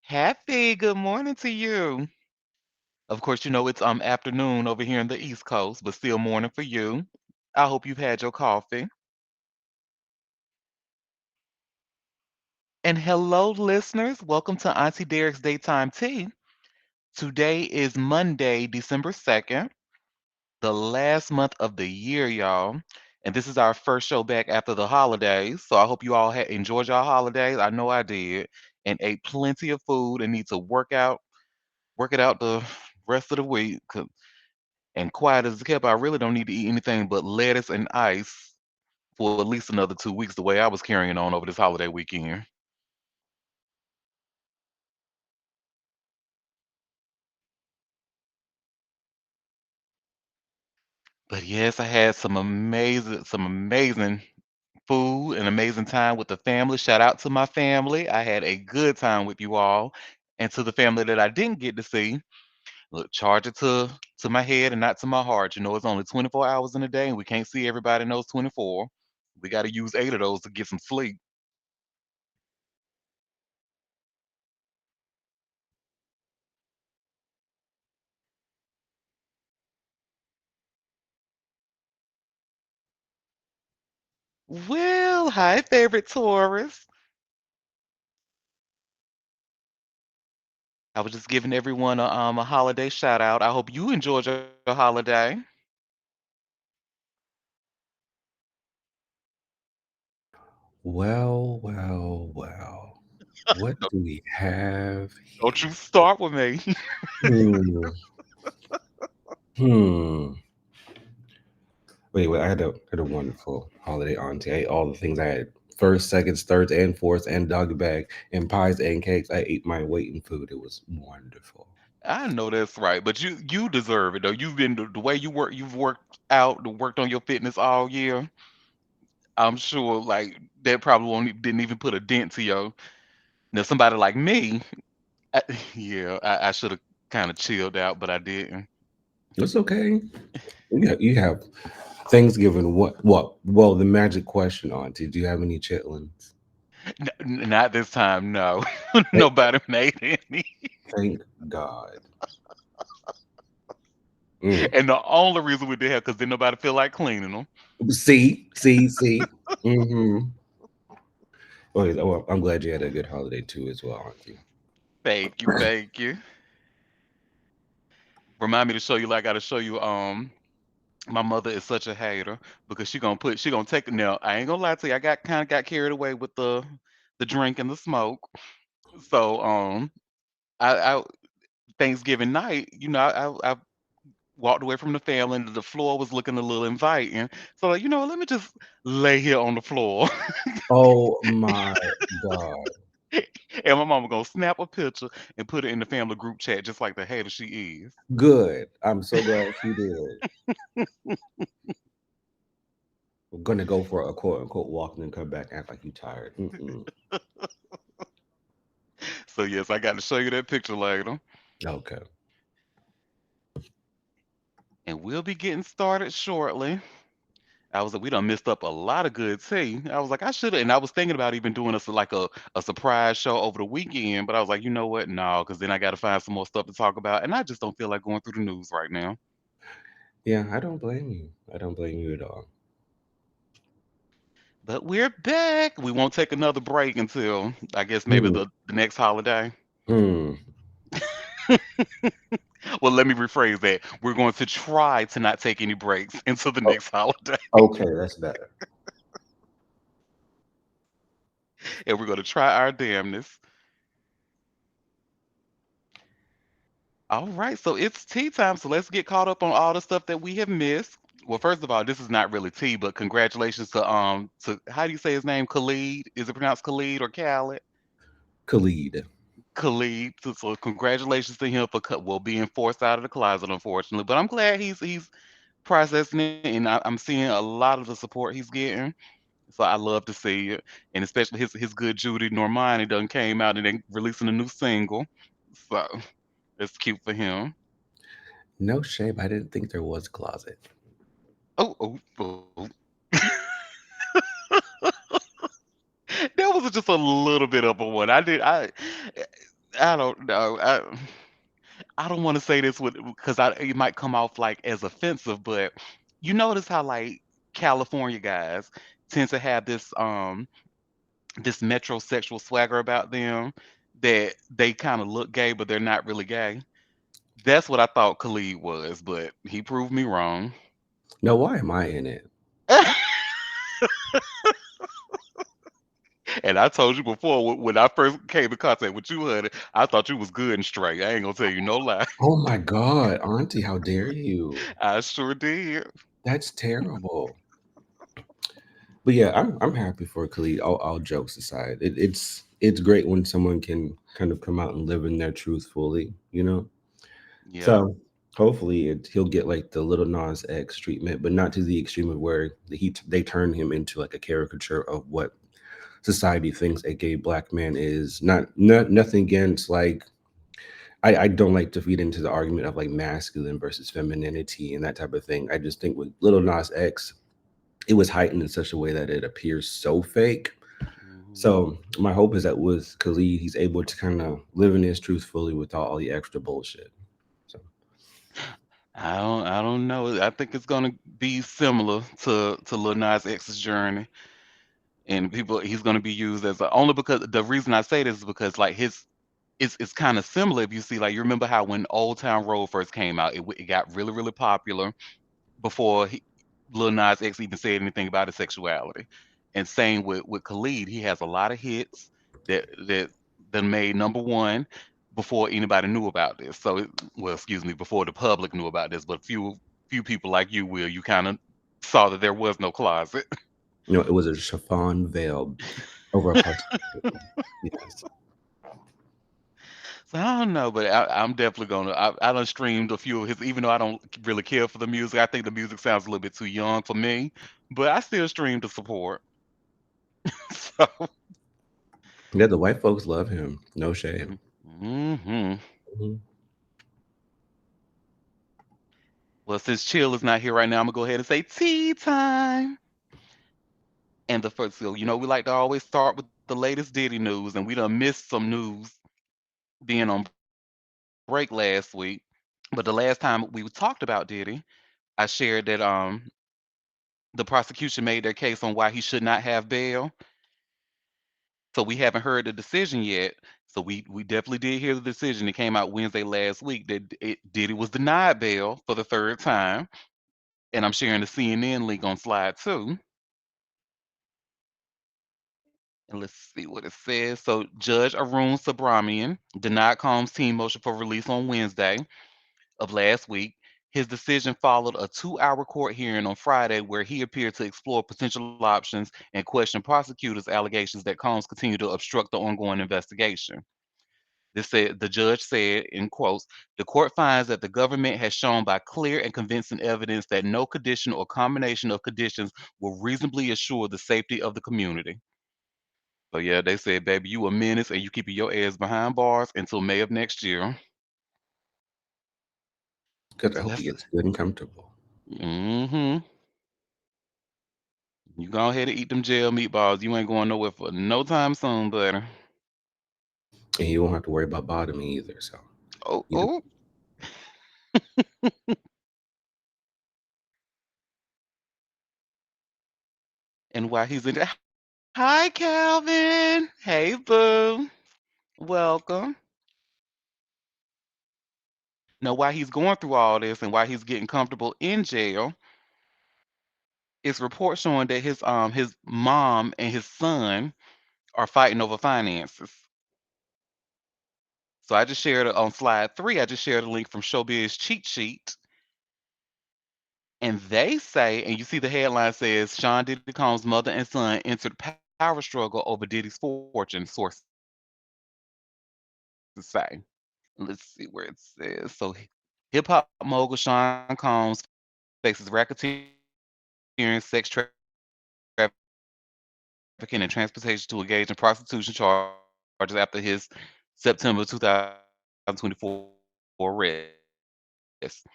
Happy good morning to you. Of course, it's afternoon over here in the East Coast, but still morning for you. I hope you've had your coffee. And hello, listeners. Welcome to Auntie Derek's Daytime Tea. Today is Monday, December 2nd, the last month of the year, y'all. And this is our first show back after the holidays. So I hope you all enjoyed your holidays. I know I did. And ate plenty of food and need to work it out the rest of the week. And quiet as it kept, I really don't need to eat anything but lettuce and ice for at least another 2 weeks, the way I was carrying on over this holiday weekend. But yes, I had some amazing food and amazing time with the family. Shout out to my family. I had a good time with you all. And to the family that I didn't get to see, look, charge it to my head and not to my heart. It's only 24 hours in a day, and we can't see everybody in those 24. We got to use 8 of those to get some sleep. Well, hi, favorite Taurus. I was just giving everyone a holiday shout out. I hope you enjoyed your holiday. Well. What Don't, do we have don't you here? start with me. Hmm. Hmm. Wait. I had a wonderful holiday, Auntie. I ate all the things I had first, seconds, thirds, and fourths, and doggy bag, and pies and cakes. I ate my weight in food. It was wonderful. I know that's right, but you deserve it though. You've been the way you've worked out, worked on your fitness all year. I'm sure like that probably didn't even put a dent to your. Now somebody like me, I, yeah, I should have kind of chilled out, but I didn't. It's okay. You have Thanksgiving. What? Well, the magic question, Auntie. Do you have any chitlins? Not this time, no. Thank, Nobody made any. thank God. Mm. And the only reason we did have because didn't nobody feel like cleaning them. See. Mm-hmm. Well, I'm glad you had a good holiday too, as well, Auntie. Thank you, thank you. Remind me to show you like I gotta show you my mother is such a hater because she gonna take it now. I ain't gonna lie to you, I got carried away with the drink and the smoke. So I Thanksgiving night, I walked away from the family and the floor was looking a little inviting. So like, let me just lay here on the floor. Oh my God. And my mama gonna snap a picture and put it in the family group chat just like the hater she is. Good. I'm so glad she did. We're gonna go for a quote unquote walk and then come back and act like you tired. Mm-mm. So yes, I got to show you that picture later. Okay. And we'll be getting started shortly. I was like, we done missed up a lot of good tea. I was like, I should have, and I was thinking about even doing like a surprise show over the weekend, but I was like, you know what? No, because then I got to find some more stuff to talk about, and I just don't feel like going through the news right now. Yeah, I don't blame you. I don't blame you at all. But we're back. We won't take another break until I guess maybe Hmm. the next holiday. Hmm. Well, let me rephrase that. We're going to try to not take any breaks until the Oh, next holiday, okay, that's better. and we're going to try our damnness. All right, so it's tea time. So let's get caught up on all the stuff that we have missed. Well, first of all, this is not really tea, but congratulations to how do you say his name? Khalid? Is it pronounced Khalid or Khaled? Khalid. Khalid. So congratulations to him for being forced out of the closet, unfortunately. But I'm glad he's processing it, and I'm seeing a lot of the support he's getting. So I love to see it, and especially his good Judy Normani done came out and they releasing a new single. So it's cute for him. No shame. I didn't think there was a closet. Oh. That was just a little bit of a one. I I don't know. I don't want to say this with because I it might come off like as offensive, but you notice how like California guys tend to have this metrosexual swagger about them that they kind of look gay, but they're not really gay. That's what I thought Khalid was, but he proved me wrong. Now, why am I in it? And I told you before when I first came in contact with you, honey, I thought you was good and straight. I ain't gonna tell you no lie. Oh my God, Auntie, how dare you? I sure did. That's terrible. But yeah, I'm happy for Khalid. All jokes aside, it's great when someone can kind of come out and live in their truth fully, you know. Yep. So hopefully he'll get like the Little Nas X treatment, but not to the extreme of where they turn him into like a caricature of what society thinks a gay black man is. Nothing against like I don't like to feed into the argument of like masculine versus femininity and that type of thing. I just think with Little Nas X, it was heightened in such a way that it appears so fake. Mhm. So my hope is that with Khalid, he's able to kind of live in his truth fully without all the extra bullshit. So I don't know. I think it's gonna be similar to Lil Nas X's journey, and people he's gonna be used as only because the reason I say this is because like his it's kind of similar. If you see, like you remember how when Old Town Road first came out, it got really popular before Lil Nas X even said anything about his sexuality. And same with Khalid, he has a lot of hits that made number one before anybody knew about this. So, well, excuse me, before the public knew about this, but few people like you will, you kind of saw that there was no closet. it was a chiffon veil over a partition. Yes. So I don't know, but I'm definitely gonna. I done streamed a few of his, even though I don't really care for the music. I think the music sounds a little bit too young for me, but I still stream to support. So. Yeah, the white folks love him. No shame. Hmm. Mhm. Well, since Chill is not here right now, I'm gonna go ahead and say tea time. And the first, so we like to always start with the latest Diddy news, and we done missed some news being on break last week. But the last time we talked about Diddy, I shared that the prosecution made their case on why he should not have bail. So we haven't heard the decision yet. So we definitely did hear the decision. It came out Wednesday last week that Diddy was denied bail for the third time, and I'm sharing the CNN link on slide two. And let's see what it says. So Judge Arun Subramanian denied Combs' team motion for release on Wednesday of last week. His decision followed a 2-hour court hearing on Friday where he appeared to explore potential options and question prosecutors' allegations that Combs continued to obstruct the ongoing investigation. The judge said, in quotes, the court finds that the government has shown by clear and convincing evidence that no condition or combination of conditions will reasonably assure the safety of the community. So yeah, they said, baby, you a menace and you keeping your ass behind bars until May of next year. Good. I So hope he that's gets good and comfortable, mm-hmm. You go ahead and eat them jail meatballs. You ain't going nowhere for no time soon, buddy. and he won't have to worry about bottoming either. So Oh, you know, oh. And while he's in there, hi Calvin. Hey boo. Welcome. Now while he's going through all this and while he's getting comfortable in jail, it's reports showing that his mom and his son are fighting over finances. So I just shared on slide three, I just shared a link from Showbiz Cheat Sheet. And they say, and you see the headline says Sean Diddy Combs' mother and son entered power struggle over Diddy's fortune, sources say. Let's see where it says. So hip hop mogul Sean Combs faces racketeering, sex trafficking, and transportation to engage in prostitution charges after his September 2024 arrest.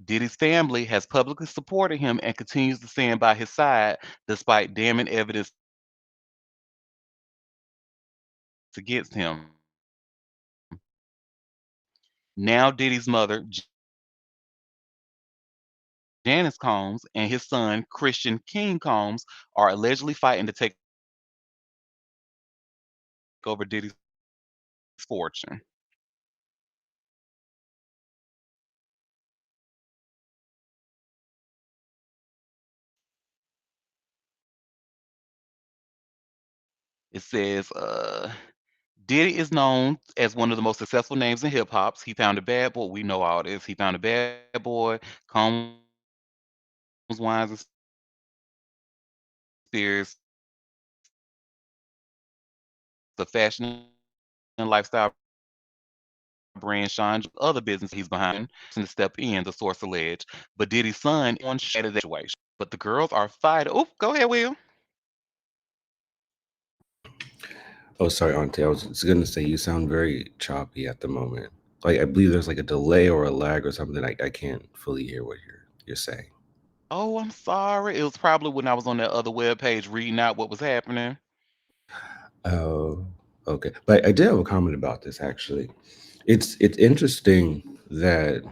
Diddy's family has publicly supported him and continues to stand by his side despite damning evidence to get him. Diddy's family has publicly supported him and continues to stand by his side despite damning evidence to get him. Now Diddy's mother, Janice Combs, and his son, Christian King Combs, are allegedly fighting to take over Diddy's fortune. It says, Diddy is known as one of the most successful names in hip hop. He founded Bad Boy. We know all this. He founded Bad Boy, Combs, Wines, and Spears, the fashion and lifestyle brand Sean John Johnson's behind and some other businesses he's behind. He was the first person to step in, the source alleged. But Diddy's son is one shade of that situation. But the girls are fighting. Oh, go ahead, Will. Oh, sorry, Auntie. I was just gonna say you sound very choppy at the moment. Like I believe there's like a delay or a lag or something. I can't fully hear what you're saying. Oh, I'm sorry. It was probably when I was on that other web page reading out what was happening. Oh, okay. But I did have a comment about this actually. It's interesting that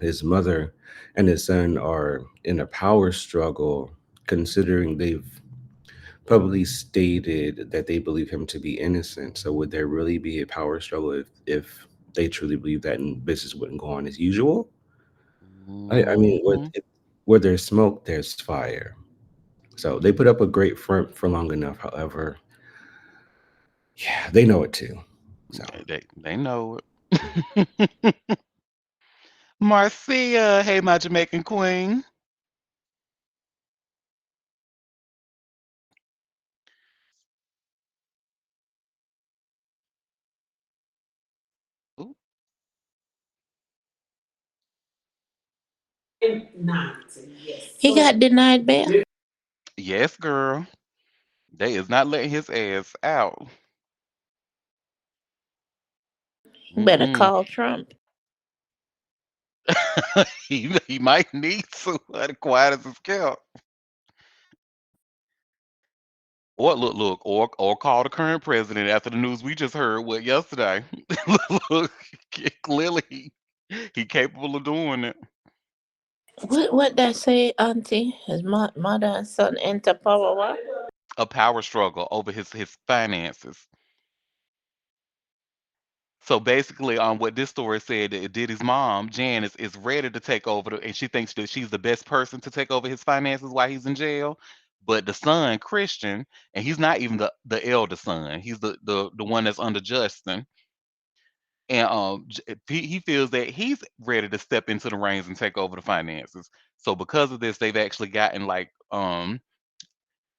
his mother and his son are in a power struggle, considering they've publicly stated that they believe him to be innocent. So would there really be a power struggle if they truly believe that and business wouldn't go on as usual? I mean, Hmm. where there's smoke, there's fire. So they put up a great front for long enough. However, yeah, they know it too. So They know it. Marcia, hey, my Jamaican queen. Ooh, He got denied bail. yes, girl. They is not letting his ass out. Better Mm-mm. call Trump. He might need to. Quiet as it's kept. Or call the current president after the news we just heard. What yesterday? Look, clearly he capable of doing it. What that say, Auntie? His mother and son enter power what? A power struggle over his finances. So basically, what this story said, that Diddy's mom, Janice, is ready to take over, and she thinks that she's the best person to take over his finances while he's in jail. But the son, Christian, and he's not even the elder son. He's the one that's under Justin, and he feels that he's ready to step into the reins and take over the finances. So because of this, they've actually gotten like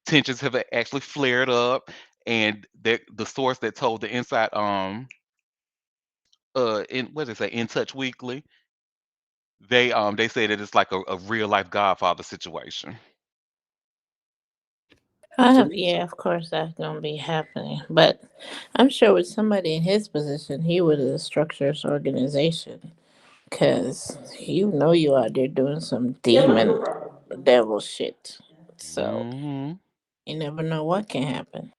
tensions have actually flared up, and the source that told the inside in what did it say, In Touch Weekly, they say that it's like a real life Godfather situation. so Yeah, of course that's gonna be happening. But I'm sure with somebody in his position, he would have structured his organization. Cause you out there doing some demon devil shit. So Hmm. you never know what can happen.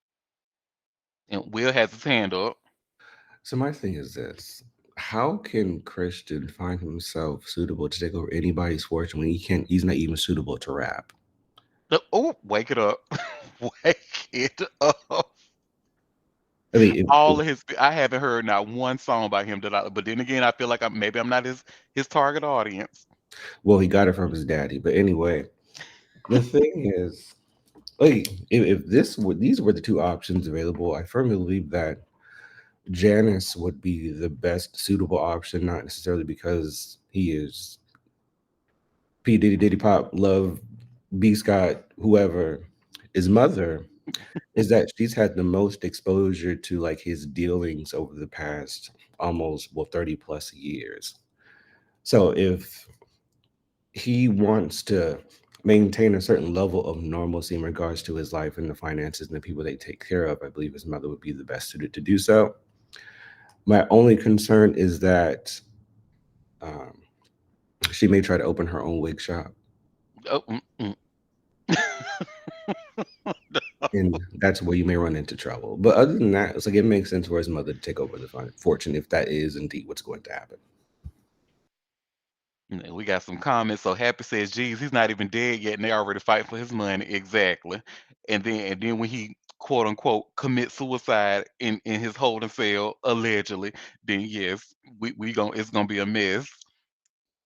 And Will has his hand up. so my thing is this. How can Christian find himself suitable to take over anybody's fortune when he's not even suitable to rap? Oh, wake it up. Wake it up. I mean, All of his I haven't heard not one song by him that I, but then again, I feel like maybe I'm not his target audience. well, he got it from his daddy. But anyway, the thing is, like, if these were the two options available, I firmly believe that Janice would be the best suitable option, not necessarily because he is P Diddy Pop Love B Scott whoever. His mother is that she's had the most exposure to like his dealings over the past almost 30 plus years. So if he wants to maintain a certain level of normalcy in regards to his life and the finances and the people they take care of, I believe his mother would be the best suited to do so. My only concern is that um, she may try to open her own wig shop, Oh, and that's where you may run into trouble. But other than that, it's like it makes sense for his mother to take over the fortune if that is indeed what's going to happen. We got some comments. So Happy says, "Geez, he's not even dead yet, and they already fight for his money." Exactly. And then when he quote unquote commits suicide in his holding cell allegedly, then yes, we gon' it's gonna be a mess.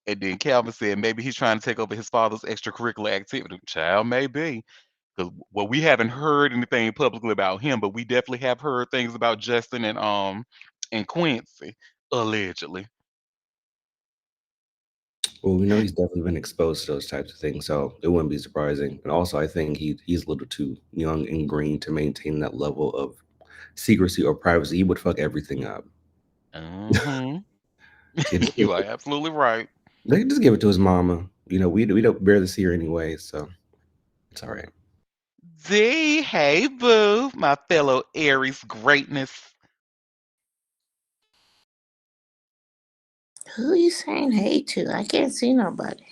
And then Calvin said maybe he's trying to take over his father's extracurricular activity. Child, maybe. Because well, we haven't heard anything publicly about him, but we definitely have heard things about Justin and Quincy allegedly. Well, we know he's definitely been exposed to those types of things, so it wouldn't be surprising. And also, I think he's a little too young and green to maintain that level of secrecy or privacy. He would fuck everything up. Hmm. Give You it, are absolutely right. they can just give it to his mama. We don't barely see her anyway, so it's all right. Z, hey boo, my fellow Aries greatness. Who you saying hey to? I can't see nobody.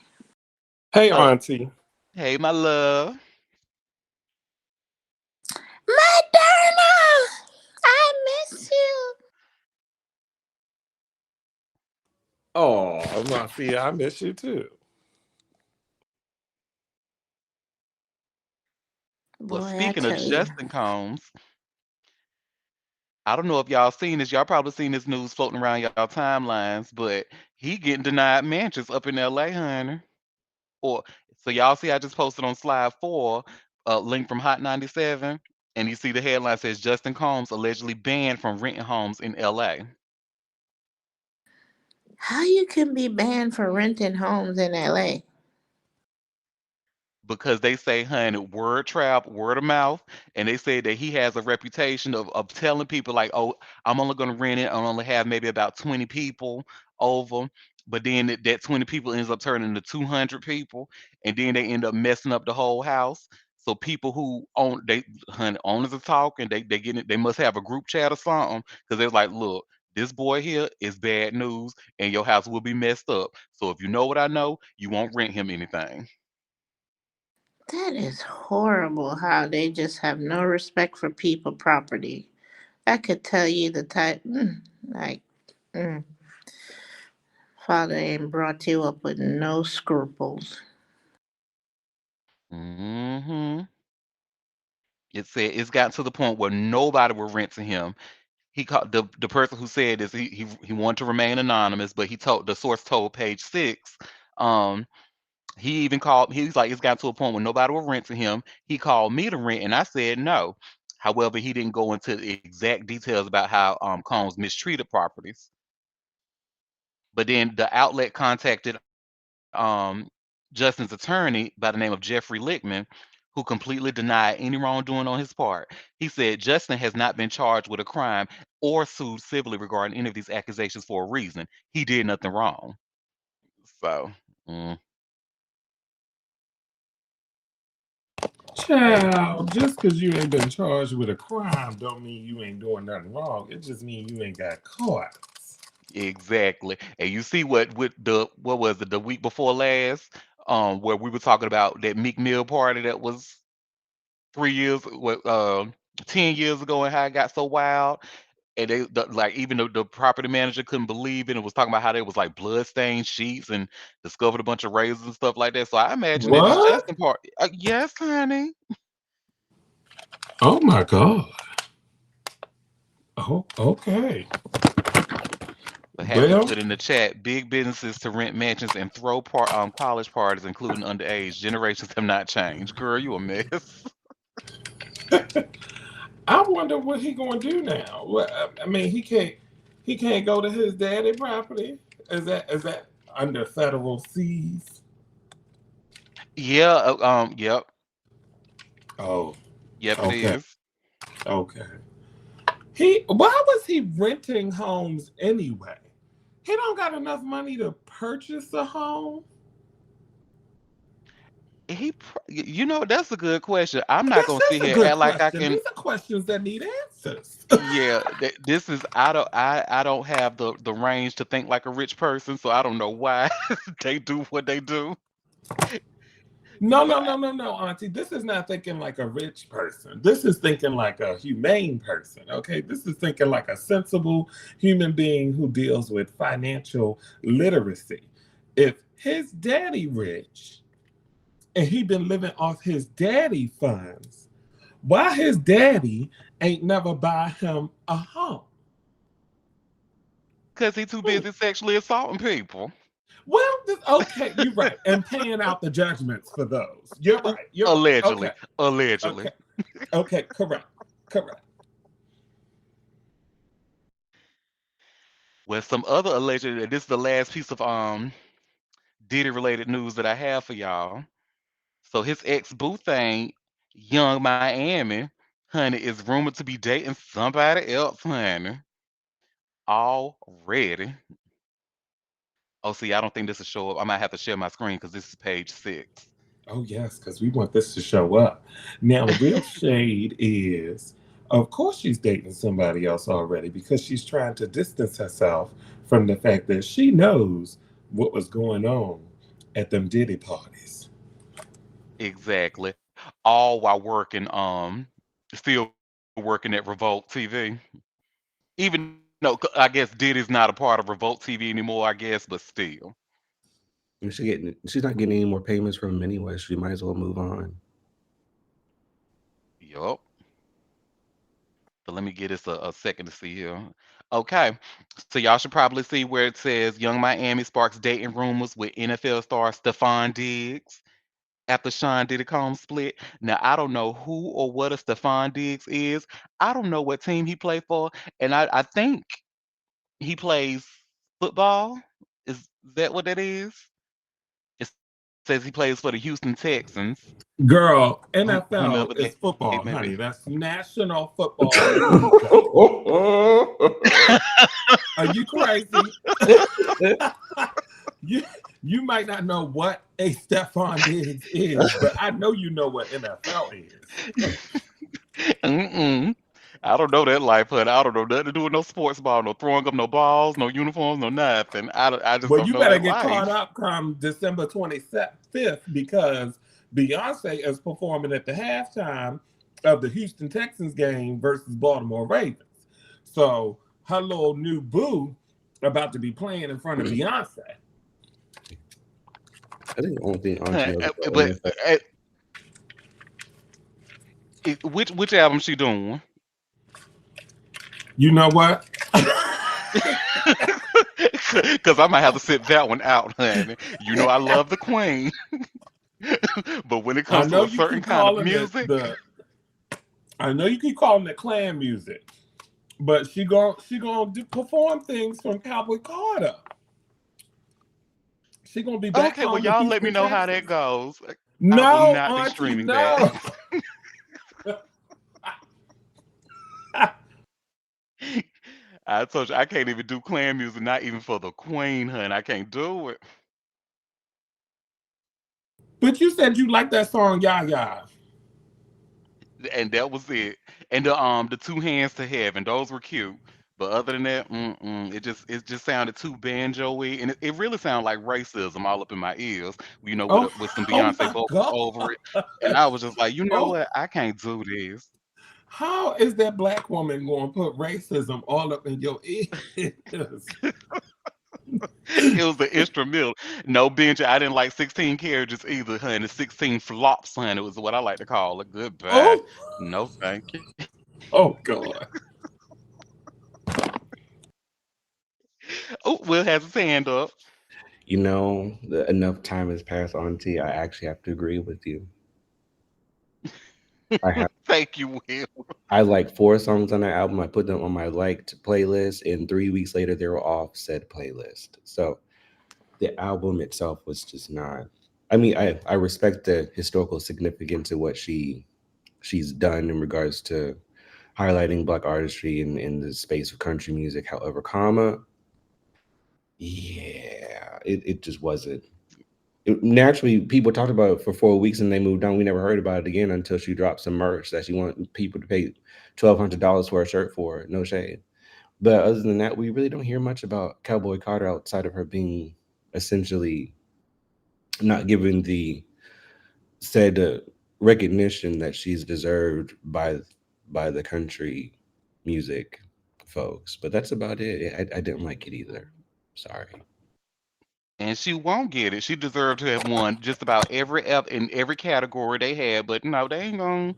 Hey, Uh, Auntie. hey my love. Madonna! I miss you. Oh, Mafia, I miss you too. Well, Boy, I speaking of tell you. Justin Combs, I don't know if y'all seen this. Y'all probably seen this news floating around y'all timelines, but he getting denied mansions up in LA, honey. Or so y'all see I just posted on slide 4 a link from Hot 97, and you see the headline says Justin Combs allegedly banned from renting homes in LA. How you can be banned for renting homes in LA? Because they say, honey, word trap, word of mouth, and they say that he has a reputation of telling people like, oh, I'm only going to rent it. I'll only have maybe about 20 people over. But then that 20 people ends up turning into 200 people, and then they end up messing up the whole house. So people who own they honey, owners are talking, they get it, they must have a group chat or something because they're like, look, this boy here is bad news, and your house will be messed up. So if you know what I know, you won't rent him anything. That is horrible how they just have no respect for people property. I could tell you the type, like, mm, father ain't brought you up with no scruples. Hmm. It said it's gotten to the point where nobody will rent to him. He called the person who said this. He wanted to remain anonymous, but he told the source told Page Six. Um, he even called. He's like it's gotten to a point where nobody will rent to him. He called me to rent, and I said no. However, he didn't go into the exact details about how Combs mistreated properties. But then the outlet contacted Justin's attorney by the name of Jeffrey Lickman, who completely denied any wrongdoing on his part. He said Justin has not been charged with a crime or sued civilly regarding any of these accusations for a reason. He did nothing wrong. So, mm, hey, Child, just because you ain't been charged with a crime don't mean you ain't doing nothing wrong. It just means you ain't got caught. exactly. And you see what with the what was it the week before last, where we were talking about that Meek Mill party that was 3 years, what 10 years ago, and how it got so wild. And like even the property manager couldn't believe it and was talking about how there was like blood-stained sheets and discovered a bunch of razors and stuff like that. So I imagine that this What? Justin part, yes, honey. Oh my God. Oh, okay. But Happy Well, put in the chat, big businesses to rent mansions and throw college parties, including underage. Generations have not changed. Girl, you a mess. I wonder what he gonna do now. What I mean, he can't go to his daddy property. Is that under federal seas? Yeah, yep, Oh, yep, it okay, is. okay. Why was he renting homes anyway? He don't got enough money to purchase a home. You know, that's a good question. I'm not This gonna sit is a here and good act like I question. can. These are questions that need answers. Yeah, this is I don't have the range to think like a rich person, so I don't know why they do what they do. No, But no, no, no, no, Auntie. This is not thinking like a rich person. This is thinking like a humane person. Okay. This is thinking like a sensible human being who deals with financial literacy. If his daddy rich and he been living off his daddy funds, why his daddy ain't never buy him a home? Because he too Hmm. busy sexually assaulting people. Well, okay, you're right, and paying out the judgments for those. You're right. You're right. Okay. Allegedly. Okay. Allegedly. Okay. Correct. Correct. Well, some other alleged, this is the last piece of Diddy related news that I have for y'all. So his ex boo thing, Young Miami, honey, is rumored to be dating somebody else, honey. Already. Oh, see, I don't think this will show up. I might have to share my screen because this is page 6. Oh yes, because we want this to show up. Now, real shade is, of course, she's dating somebody else already because she's trying to distance herself from the fact that she knows what was going on at them Diddy parties. Exactly. All while working, still working at Revolt TV. Even though I guess Diddy's not a part of Revolt TV anymore, I guess, but still. And she's not getting any more payments from him anyway. She might as well move on. Yup. But let me get this a second to see here. Okay. So y'all should probably see where it says Young Miami sparks dating rumors with NFL star Stephon Diggs after Sean Diddy Combs split. Now I don't know who or what a Stephon Diggs is. I don't know what team he played for, and I think he plays football. Is that what that is? It says he plays for the Houston Texans, Girl, whomever NFL they is football, may be. honey. That's National Football League, honey. Are you crazy? you you might not know what a Stephon Diggs is, but I know you know what NFL is. Mm-mm. I don't know that life, honey. I don't know nothing to do with no sports ball, no throwing up no balls, no uniforms, no nothing. I just Well, don't you know better that get caught life. up come December 25th because Beyonce is performing at the halftime of the Houston Texans game versus Baltimore Ravens. So her little new boo about to be playing in front of Beyonce. I think the only thing Auntie knows about But NFL. which album she doing? You know what? Because I might have to sit that one out, honey. You know I love the Queen, but when it I comes to know a you certain keep kind of calling it music, the I know you keep calling it clan music, but she gonna perform things from Cowboy Carter. She gonna be back okay. Well, home in y'all let me Houston, know how that Texas. goes. I will No, not be Auntie, streaming that. no. I told you I can't even do clan music, not even for the Queen, honey. I can't do it. But you said you like that song, Ya Ya. And that was it. And the two hands to heaven, those were cute. But other than that, it just sounded too banjo-y, and it really sounded like racism all up in my ears. Oh, With some oh Beyonce my vocals God. over it, and I was just like, you know Oh, what, I can't do this. how is that black woman going to put racism all up in your ears? It was the instrumental. No, Benji, I didn't like 16 carriages either, honey. 16 flops, honey, was what I like to call it. Goodbye. Oh, No, thank you. oh God. Oh, Will has his hand up. Enough time has passed, Auntie. I actually have to agree with you. I have Thank you, Will. I like 4 songs on that album. I put them on my liked playlist, and 3 weeks later, they were off said playlist. So the album itself was just not. I mean, I respect the historical significance of what she's done in regards to highlighting black artistry in the space of country music. However, yeah, it just wasn't. Naturally, people talked about it for 4 weeks and they moved on. We never heard about it again until she dropped some merch that she wanted people to pay $1,200 for a shirt for. No shade. But other than that, we really don't hear much about Cowboy Carter outside of her being essentially not given the said recognition that she's deserved by the country music folks. But that's about it. I didn't like it either. Sorry. and she won't get it. She deserved to have won just about in every category they had, but no, they ain't gonna.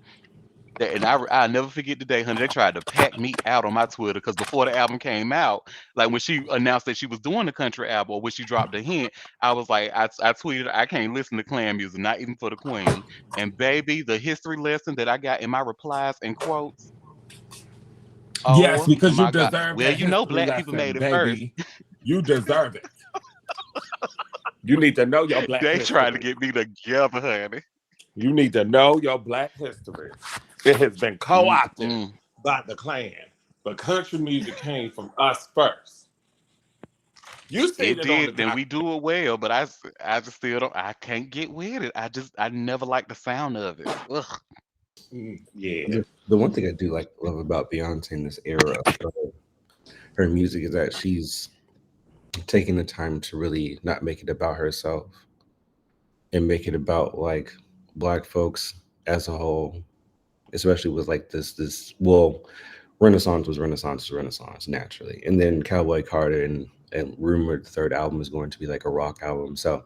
And I'll never forget the day, honey. They tried to pack me out on my Twitter because before the album came out, like when she announced that she was doing the country album or when she dropped a hint, I was like, I tweeted, I can't listen to clan music, not even for the queen. And baby, the history lesson that I got in my replies and quotes, Yes, oh because you my God. deserve Well, that you know, history black people lesson, made it first. baby. You deserve it. You need to know your black They tried to history. get me together, honey. You need to know your black history. It has been co-opted Mm-mm. by the Klan, but country music came from us first. You seen It it on the did, then doc. we do it well, but I just still don't. I can't get with it. I never like the sound of it. Ugh. Yeah. The one thing I do like love about Beyonce in this era of her music is that she's taking the time to really not make it about herself and make it about like black folks as a whole, especially with like this well, Renaissance naturally, and then Cowboy Carter and rumored the third album is going to be like a rock album. So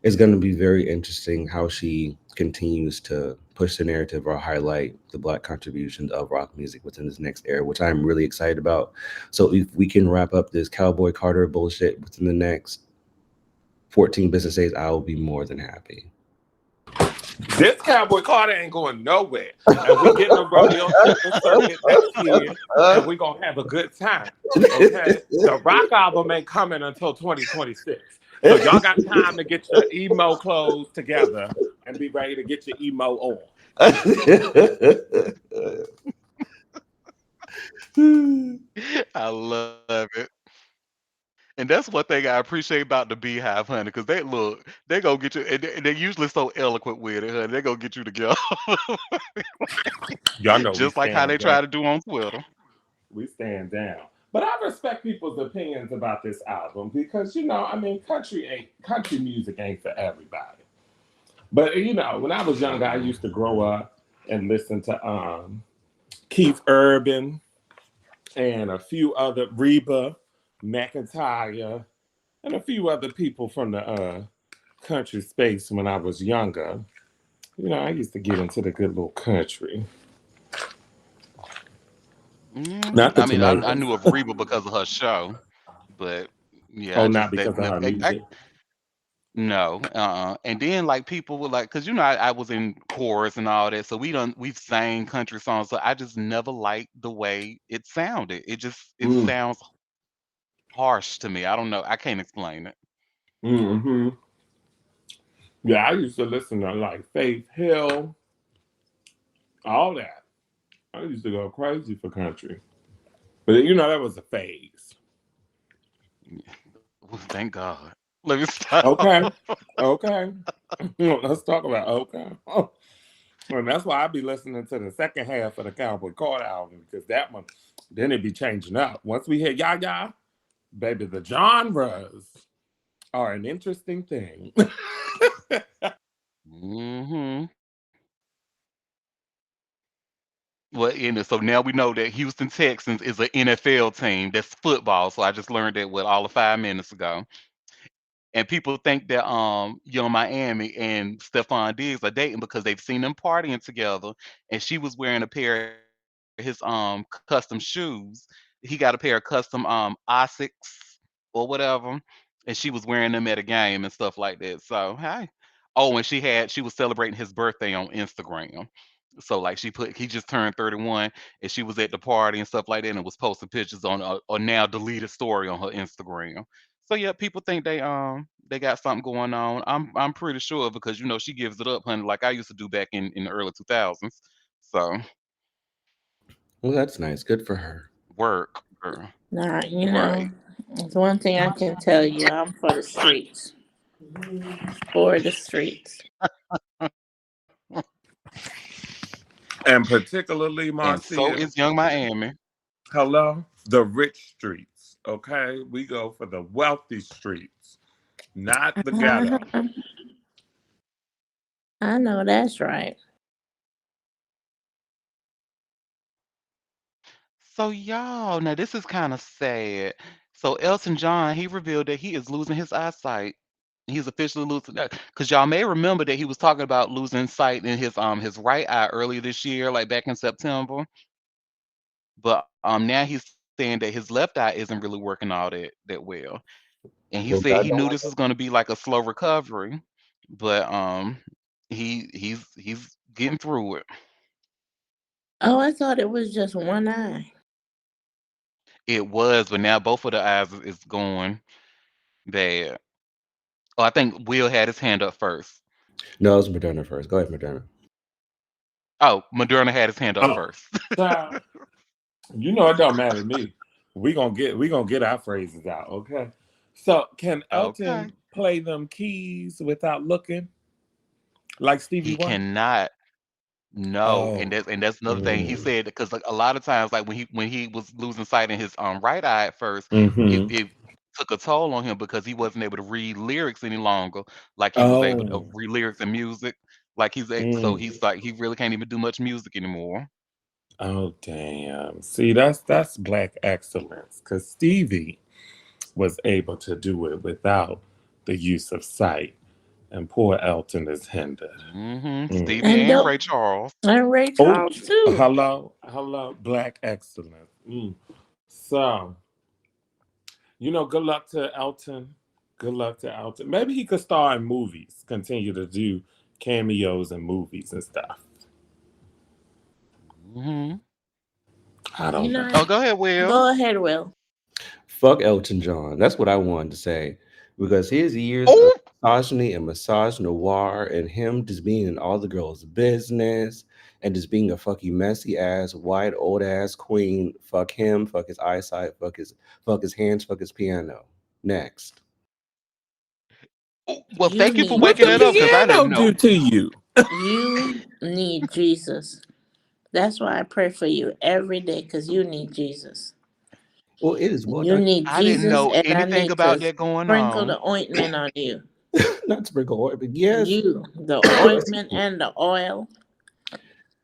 it's going to be very interesting how she continues to push the narrative or highlight the black contributions of rock music within this next era, which I'm really excited about. So if we can wrap up this Cowboy Carter bullshit within the next 14 business days, I will be more than happy. This Cowboy Carter ain't going nowhere. And we getting a rodeo circuit next year, and we gonna have a good time. Okay? The rock album ain't coming until 2026. So y'all got time to get your emo clothes together and be ready to get your emo on. I love it. And that's one thing I appreciate about the Beehive, honey, because they gonna get you, and they're usually so eloquent with it, honey. They gonna get you together, Y'all know we just like how stand they down. try to do on Twitter. We stand down. But I respect people's opinions about this album because I mean, country music ain't for everybody. But when I was younger, I used to grow up and listen to Keith Urban and a few other Reba McIntyre and a few other people from the country space when I was younger. I used to get into the good little country. Not the I mean, I tomatoes. knew of Reba because of her show, but yeah, Oh, I not just that because of her music. no, and then like people were like, because I was in chorus and all that, so we've sang country songs, so I just never liked the way it sounded. It Mm. sounds harsh to me. I don't know. I can't explain it. Hmm. Yeah, I used to listen to like Faith Hill, all that. I used to go crazy for country. But that was a phase. Well, thank God. Let me stop. Okay. Okay. Let's talk about okay. And that's why I be listening to the second half of the Cowboy Carter album because that one, then it be changing up. Once we hit Yah, baby, the genres are an interesting thing. Hmm. Well, so now we know that Houston Texans is an NFL team. That's football. So I just learned that all of 5 minutes ago. And people think that Young Miami and Stephon Diggs are dating because they've seen them partying together, and she was wearing a pair of his custom shoes. He got a pair of custom Asics or whatever, and she was wearing them at a game and stuff like that. So hey. Oh, and she was celebrating his birthday on Instagram. So like he just turned 31 and she was at the party and stuff like that and was posting pictures on a now deleted story on her Instagram. So yeah, people think they got something going on. I'm pretty sure because she gives it up, honey, like I used to do back in the early 2000s. So Well, that's nice. Good for her. work, girl. Nah, Right. it's one thing I can tell you. I'm for the streets. For the streets. And particularly, And so Marcia, is Young Miami. hello, the rich streets. Okay, we go for the wealthy streets, not the ghetto. Uh-huh. I know that's right. So y'all, now this is kind of sad. So Elton John, he revealed that he is losing his eyesight. He's officially losing that because y'all may remember that he was talking about losing sight in his right eye earlier this year, like back in September. But now he's saying that his left eye isn't really working all that well. And he Well, said he God knew don't this like was going to be like a slow recovery, but he's getting through it. Oh, I thought it was just one eye. It was, but now both of the eyes is going bad. Oh, I think Will had his hand up first. No, it's Moderna first. Go ahead, Moderna. Oh, Moderna had his hand up Oh, first. child, you know it don't matter to me. We gonna get our phrases out, okay? So can Okay. Elton play them keys without looking like Stevie He Wonder? cannot. No, Oh, and that's another thing he Mm. said because like a lot of times, like when he was losing sight in his right eye at first, it mm-hmm. it took a toll on him because he wasn't able to read lyrics any longer, like he was able to Oh, read lyrics and music, like so mm. he's like he really can't even do much music anymore. Oh, damn. See, that's black excellence. Cause Stevie was able to do it without the use of sight, and poor Elton is hindered. Mm. Stevie And and don't Ray Charles. and Ray Oh, Charles too. hello, black excellence. So, good luck to Elton. Good luck to Elton. Maybe he could star in movies, continue to do cameos in movies and stuff. hmm I You don't know. know, Oh, go ahead, Will. go ahead, Will. Fuck Elton John. That's what I wanted to say. Because his years of Oh, misogyny and massage noir and him just being in all the girls' business and just being a fucking messy ass, white old ass queen. Fuck him, fuck his eyesight, fuck his hands, fuck his piano. Next. well, You thank you for need What waking the that up Jesus. because I piano didn't do know. to you? You need Jesus. That's why I pray for you every day because you need Jesus. Well, it is well You done. need I didn't Jesus, know and I anything need about to that going sprinkle on. the ointment on you. Not sprinkle oil, but yes. You, the Excuse ointment me. and the oil,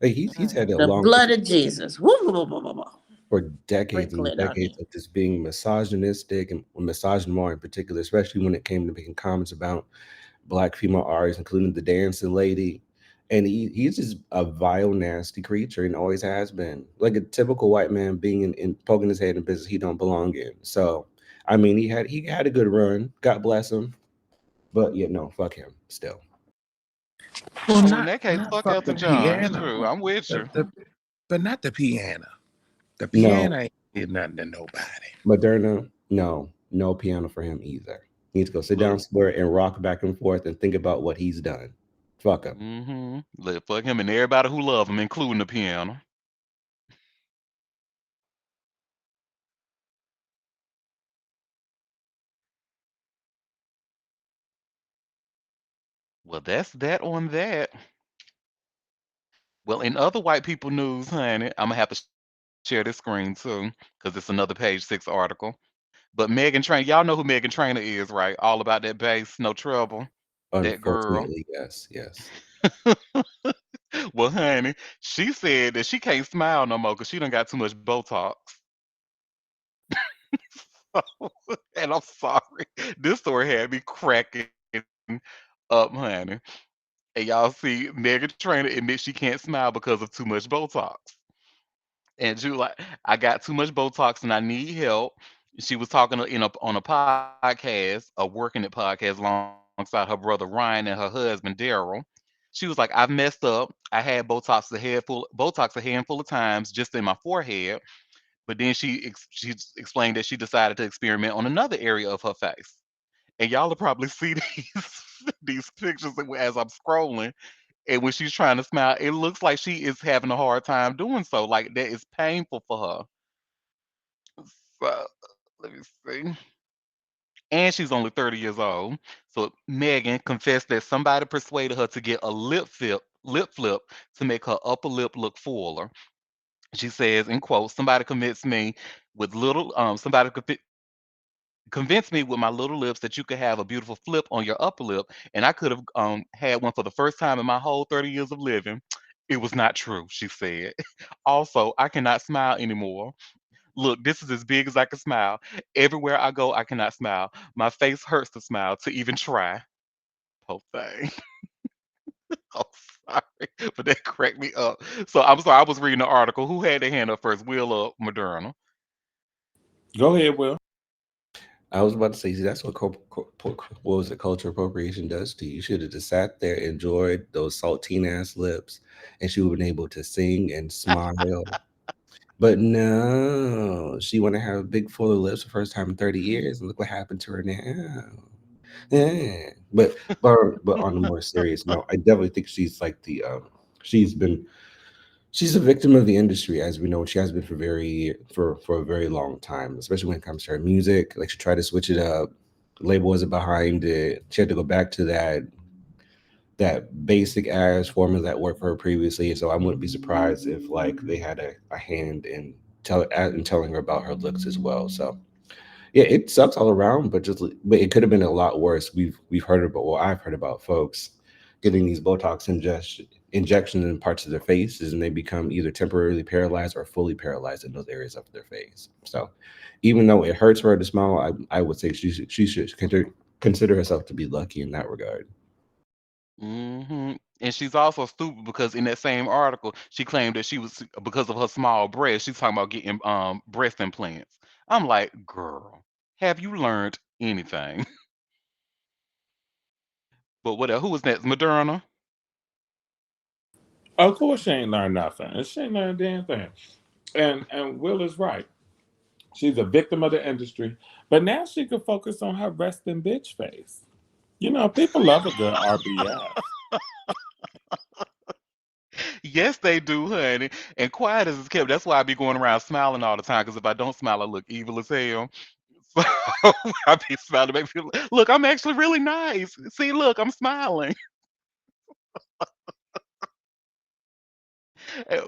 Hey, he's had a the long blood of Jesus. Woo, woo, woo, woo, woo, woo. for decades Sprinkle and it on you. decades of just being misogynistic and misogynoir in particular, especially when it came to making comments about black female artists, including the dancing lady. And he's just a vile, nasty creature and always has been. Like a typical white man being in poking his head in business he don't belong in. So I mean he had a good run. God bless him. But yeah, no, fuck him still. Well, Oh, in not that case, not fuck fuck the Elton John. It's true. piano, I'm with the, you. the, but not the piano. The No, piano ain't did nothing to nobody. Moderna, no piano for him either. He needs to go sit down Look. somewhere and rock back and forth and think about what he's done. Fuck him. Look, fuck him and everybody who love him, including the piano. Well, that's that on that. Well, in other white people news, honey, I'm gonna have to share this screen too, because it's another page 6 article. But Megan Trainor, y'all know who Megan Trainor is, right? All about that bass, no trouble. That girl. Unfortunately, yes, yes. Well, honey, she said that she can't smile no more because she done got too much Botox. And I'm sorry. This story had me cracking up, honey. And y'all see Megan Trainor admit she can't smile because of too much Botox. And she was like, I got too much Botox and I need help. She was talking on a podcast, a working it podcast alongside her brother Ryan and her husband Daryl. She was like, I've messed up. I had Botox a handful of times just in my forehead. But then she explained that she decided to experiment on another area of her face. And y'all will probably see these pictures as I'm scrolling. And when she's trying to smile, it looks like she is having a hard time doing so. Like that is painful for her. So let me see. And she's only 30 years old. So Megan confessed that somebody persuaded her to get a lip flip to make her upper lip look fuller. She says, in quotes, somebody convinced me with little convinced me with my little lips that you could have a beautiful flip on your upper lip, and I could have had one for the first time in my whole 30 years of living. It was not true, she said. Also, I cannot smile anymore. Look, this is as big as I can smile. Everywhere I go, I cannot smile. My face hurts to smile, to even try. Poor thing. Oh, sorry, but that cracked me up. So I'm sorry. I was reading the article. Who had their hand up first, Will or Moderna? Go ahead, Will. I was about to say, see, that's what what was it? Cultural appropriation does to you. You should have just sat there, enjoyed those saltine ass lips, and she would have been able to sing and smile. But no, she want to have a big full of lips for the first time in 30 years, and look what happened to her now. Yeah. But on a more serious note, I definitely think she's like she's been she's a victim of the industry, as we know. She has been for a very long time, especially when it comes to her music. Like she tried to switch it up. The label wasn't behind it. She had to go back to that basic ass formula that worked for her previously. So I wouldn't be surprised if like they had a hand in telling her about her looks as well. So yeah, it sucks all around, but it could have been a lot worse. We've heard about, well, I've heard about folks getting these Botox injections in parts of their faces, and they become either temporarily paralyzed or fully paralyzed in those areas of their face. So even though it hurts for her to smile, I would say she should consider herself to be lucky in that regard. And she's also stupid because in that same article, she claimed that she was because of her small breast. She's talking about getting breast implants. I'm like, girl, have you learned anything? But what? Who was next? Moderna. Of course, she ain't learned nothing. She ain't learned a damn thing. And Will is right. She's a victim of the industry, but now she can focus on her resting bitch face. You know, people love a good RBF. Yes, they do, honey. And quiet as it's kept. That's why I be going around smiling all the time. Because if I don't smile, I look evil as hell. So I be smiling to make people look. I'm actually really nice. See, look, I'm smiling.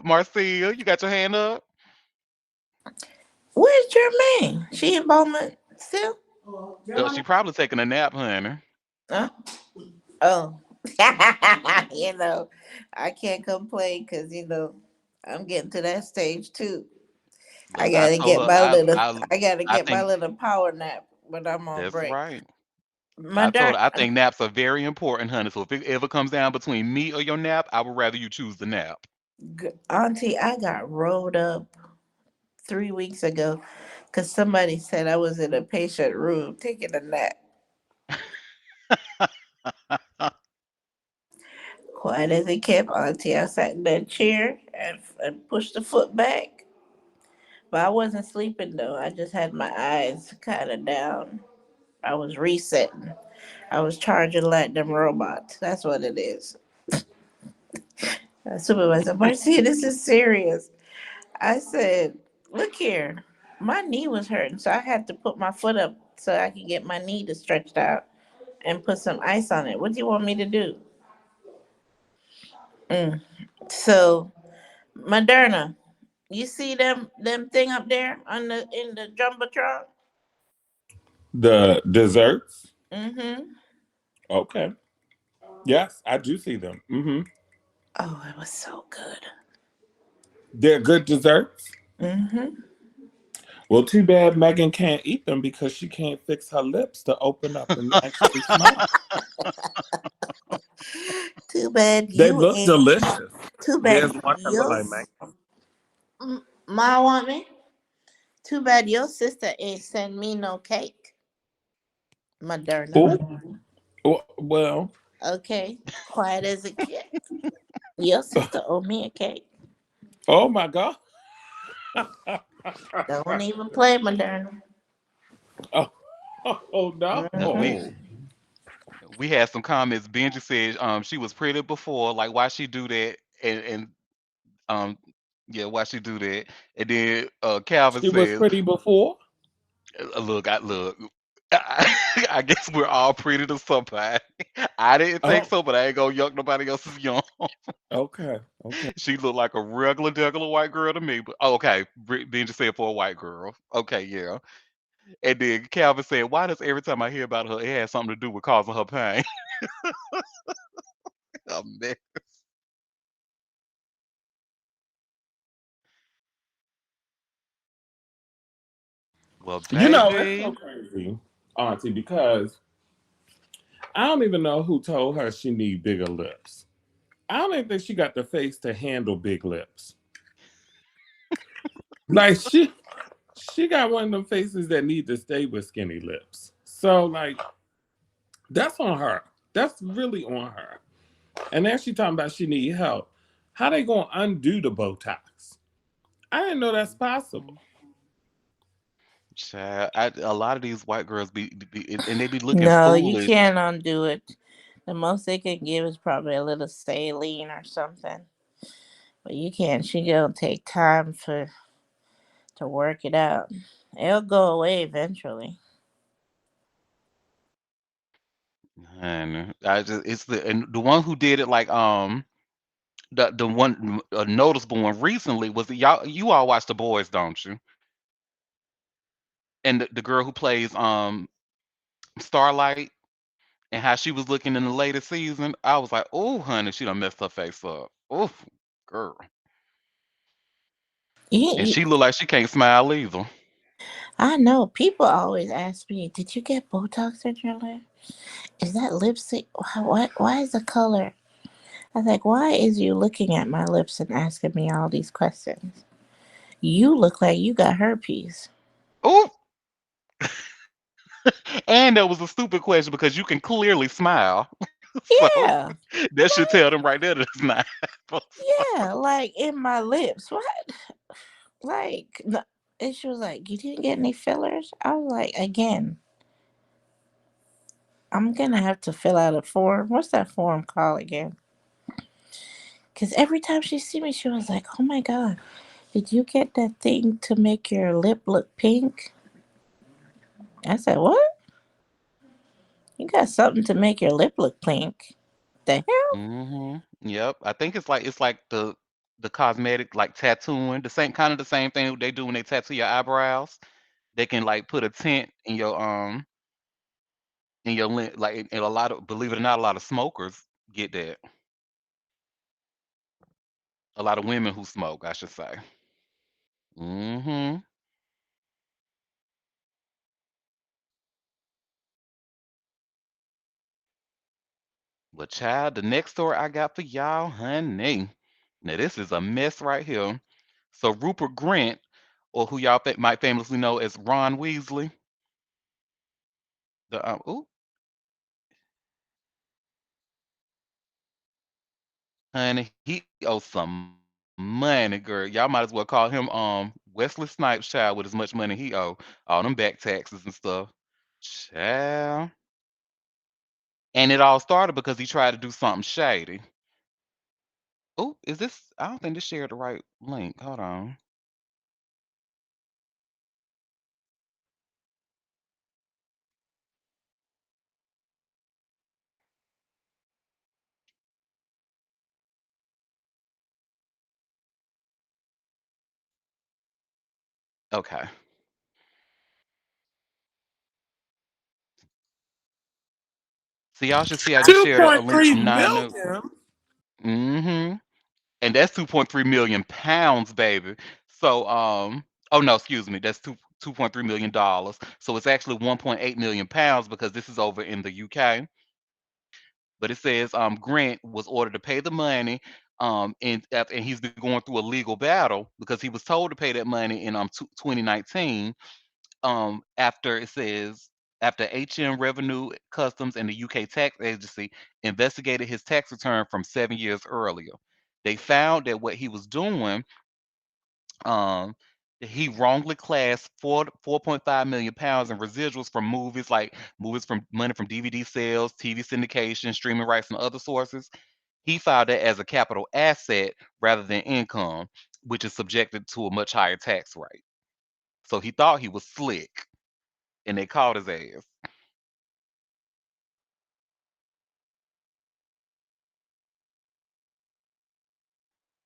Marcia, you got your hand up? Where's Jermaine? She in Bowman still? She probably taking a nap, honey. Huh? Oh. you know, I can't complain because, I'm getting to that stage too. I Look, I gotta told get her my little I gotta I get my think little power nap when I'm on that's break. right. I told Modern her I think naps are very important, honey. So if it ever comes down between me or your nap, I would rather you choose the nap. Auntie, I got rolled up 3 weeks ago because somebody said I was in a patient room taking a nap. Quiet as it kept, Auntie. I sat in that chair and pushed the foot back. But I wasn't sleeping though. I just had my eyes kind of down. I was resetting. I was charging like them robots. That's what it is. Supervisor Marcia, this is serious. I said, look here. My knee was hurting, so I had to put my foot up so I could get my knee to stretched out and put some ice on it. What do you want me to do? Mm. So Moderna, you see them thing up there on the in the jumbotron? The desserts. Mm-hmm. Okay. Yes, I do see them. Oh, it was so good. They're good desserts. Mm-hmm. Well, too bad Megan can't eat them because she can't fix her lips to open up and actually smile. Too bad They you look ain't. delicious. Too bad There's one that look like yours. mango. Ma want me. Too bad your sister ain't send me no cake. Moderna. Oh, well. Okay, quiet as a kid. Your sister owe me a cake. Oh my God. Don't even play Moderna. Oh, oh Hmm. we no. we had some comments. Benji said she was pretty before, like why she do that, and um yeah, why she do that, and then Calvin She was says, pretty before. look. I guess we're all pretty to somebody. I didn't think Oh, so, but I ain't gonna yuck nobody else's yum. okay. Okay. She looked like a regular, degular white girl to me. But okay, Benji said for a white girl. Okay, yeah. And then Calvin said, "Why does every time I hear about her, it has something to do with causing her pain?" Oh, man. Well, You know, it's so baby. crazy, Auntie, because I don't even know who told her she need bigger lips. I don't even think she got the face to handle big lips. Like she got one of them faces that need to stay with skinny lips. So like that's on her. That's really on her. And then she talking about she need help. How they gonna undo the Botox? I didn't know that's possible. Child, a lot of these white girls be and they be looking No, you foolish. can't undo it. The most they can give is probably a little saline or something. But you can't. She gonna take time for to work it out. It'll go away eventually. And I just it's the one who did it like the one a noticeable one recently was you all watch The Boys, don't you? And the girl who plays Starlight and how she was looking in the latest season, I was like, oh honey, she done messed her face up. Oh girl. You, And you, she look like she can't smile either. I know. People always ask me, "Did you get Botox in your lip? Is that lipstick? Why is the color?" I was like, "Why is you looking at my lips and asking me all these questions? You look like you got herpes." Oh, and that was a stupid question because you can clearly smile. So Yeah, that should like tell them right there that it's not. yeah, like in my lips. What? Like, no. And she was like, "You didn't get any fillers?" I was like, "Again, I'm gonna have to fill out a form. What's that form called again?" Because every time she see me, she was like, "Oh my god, did you get that thing to make your lip look pink?" I said, "What? You got something to make your lip look pink? The hell?" Yep. I think it's like the cosmetic like tattooing, the same kind of the same thing they do when they tattoo your eyebrows. They can like put a tint in your lip like and a lot of believe it or not, a lot of smokers get that. A lot of women who smoke, I should say. hmm But child, the next story I got for y'all, honey. Now this is a mess right here. So Rupert Grint, or who y'all might famously know as Ron Weasley, the ooh, honey, he owes some money, girl. Y'all might as well call him Wesley Snipes child with as much money he owe. All them back taxes and stuff. Child. And it all started because he tried to do something shady. Oh, is this I don't think this shared the right link. Hold on. Okay. So y'all should see I just Two shared a point link three from Nine News. million. Mm-hmm. And that's 2.3 million pounds, baby. So oh no, excuse me, that's 2.3 million dollars. So it's actually 1.8 million pounds because this is over in the UK. But it says Grant was ordered to pay the money, and he's been going through a legal battle because he was told to pay that money in 2019. After it says after HM Revenue Customs and the UK Tax Agency investigated his tax return from 7 years earlier. They found that what he was doing, um, he wrongly classed 4.5 million pounds in residuals from movies, like movies from money from DVD sales, TV syndication, streaming rights, and other sources. He filed that as a capital asset rather than income, which is subjected to a much higher tax rate. So he thought he was slick, and they caught his ass.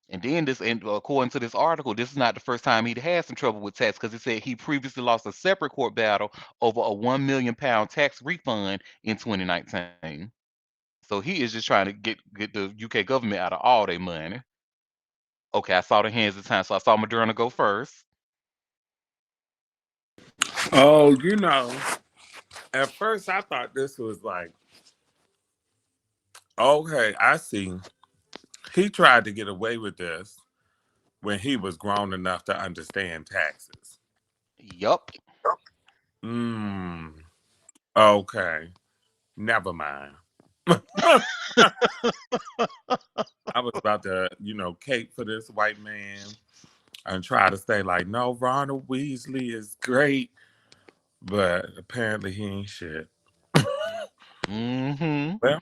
And according to this article, this is not the first time he'd had some trouble with tax because it said he previously lost a separate court battle over a £1 million tax refund in 2019. So he is just trying to get the UK government out of all their money. Okay, I saw the hands this time, so I saw Moderna go first. Oh, you know, at first I thought this was like Okay, I see. He tried to get away with this when he was grown enough to understand taxes. Yup. Mm. Okay. Never mind. I was about to, cape for this white man and try to say like, no, Ronald Weasley is great, but apparently he ain't shit. Mm-hmm. Well,